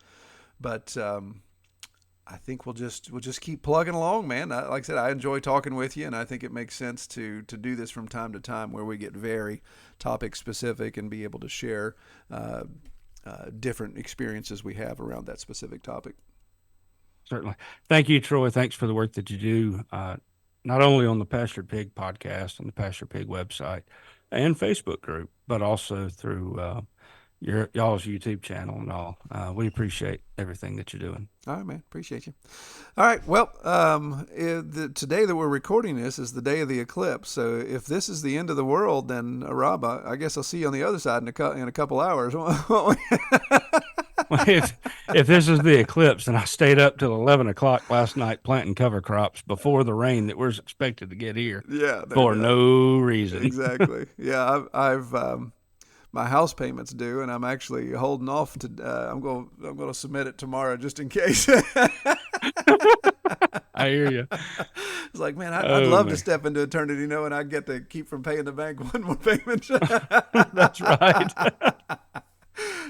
Speaker 2: But I think we'll just keep plugging along, man. Like I said, I enjoy talking with you, and I think it makes sense to do this from time to time where we get very topic specific and be able to share different experiences we have around that specific topic.
Speaker 3: Certainly. Thank you, Troy. Thanks for the work that you do, not only on the Pastured Pig podcast and the Pastured Pig website and Facebook group, but also through y'all's YouTube channel and all. We appreciate everything that you're doing.
Speaker 2: All right, man. Appreciate you. All right. Well, today that we're recording this is the day of the eclipse. So if this is the end of the world, then Rob, I guess I'll see you on the other side in a couple hours.
Speaker 3: Well, if this is the eclipse, and I stayed up till 11 o'clock last night planting cover crops before the rain that was expected to get here.
Speaker 2: Yeah.
Speaker 3: For no reason.
Speaker 2: Exactly. Yeah. I've my house payment's due, and I'm actually holding off to. I'm going to submit it tomorrow just in case.
Speaker 3: I hear you.
Speaker 2: It's like, man, I'd love to step into eternity, and I get to keep from paying the bank one more payment.
Speaker 3: That's right.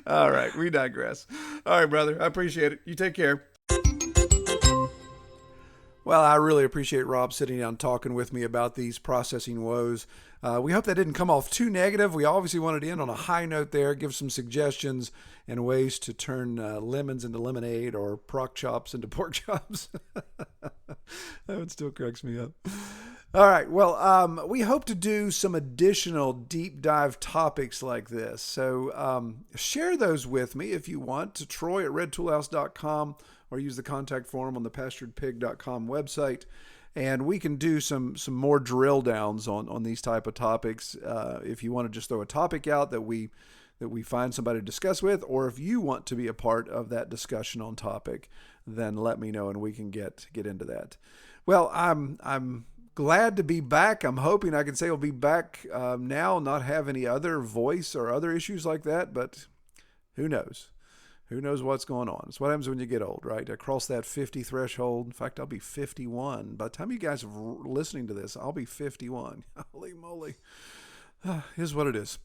Speaker 2: All right, we digress. All right, brother, I appreciate it. You take care. Well, I really appreciate Rob sitting down talking with me about these processing woes. We hope that didn't come off too negative. We obviously wanted to end on a high note there, give some suggestions and ways to turn lemons into lemonade or pork chops into pork chops. That one still cracks me up. All right. Well, we hope to do some additional deep dive topics like this. So share those with me if you want to Troy@redtoolhouse.com or use the contact form on the pasturedpig.com website. And we can do some more drill downs on these type of topics. If you want to just throw a topic out that we find somebody to discuss with, or if you want to be a part of that discussion on topic, then let me know and we can get into that. Well, I'm glad to be back. I'm hoping I can say I'll be back now, not have any other voice or other issues like that, but who knows? Who knows what's going on? It's what happens when you get old, right? I cross that 50 threshold. In fact, I'll be 51. By the time you guys are listening to this, I'll be 51. Holy moly. Here's what it is.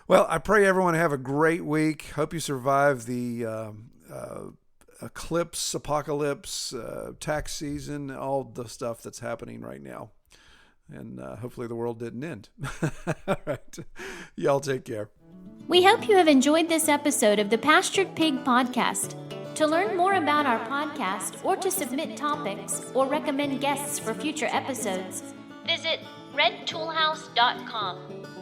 Speaker 2: Well, I pray everyone have a great week. Hope you survive the eclipse, apocalypse, tax season, all the stuff that's happening right now. And hopefully the world didn't end. All right. Y'all take care.
Speaker 1: We hope you have enjoyed this episode of the Pastured Pig Podcast. To learn more about our podcast or to submit topics or recommend guests for future episodes, visit redtoolhouse.com.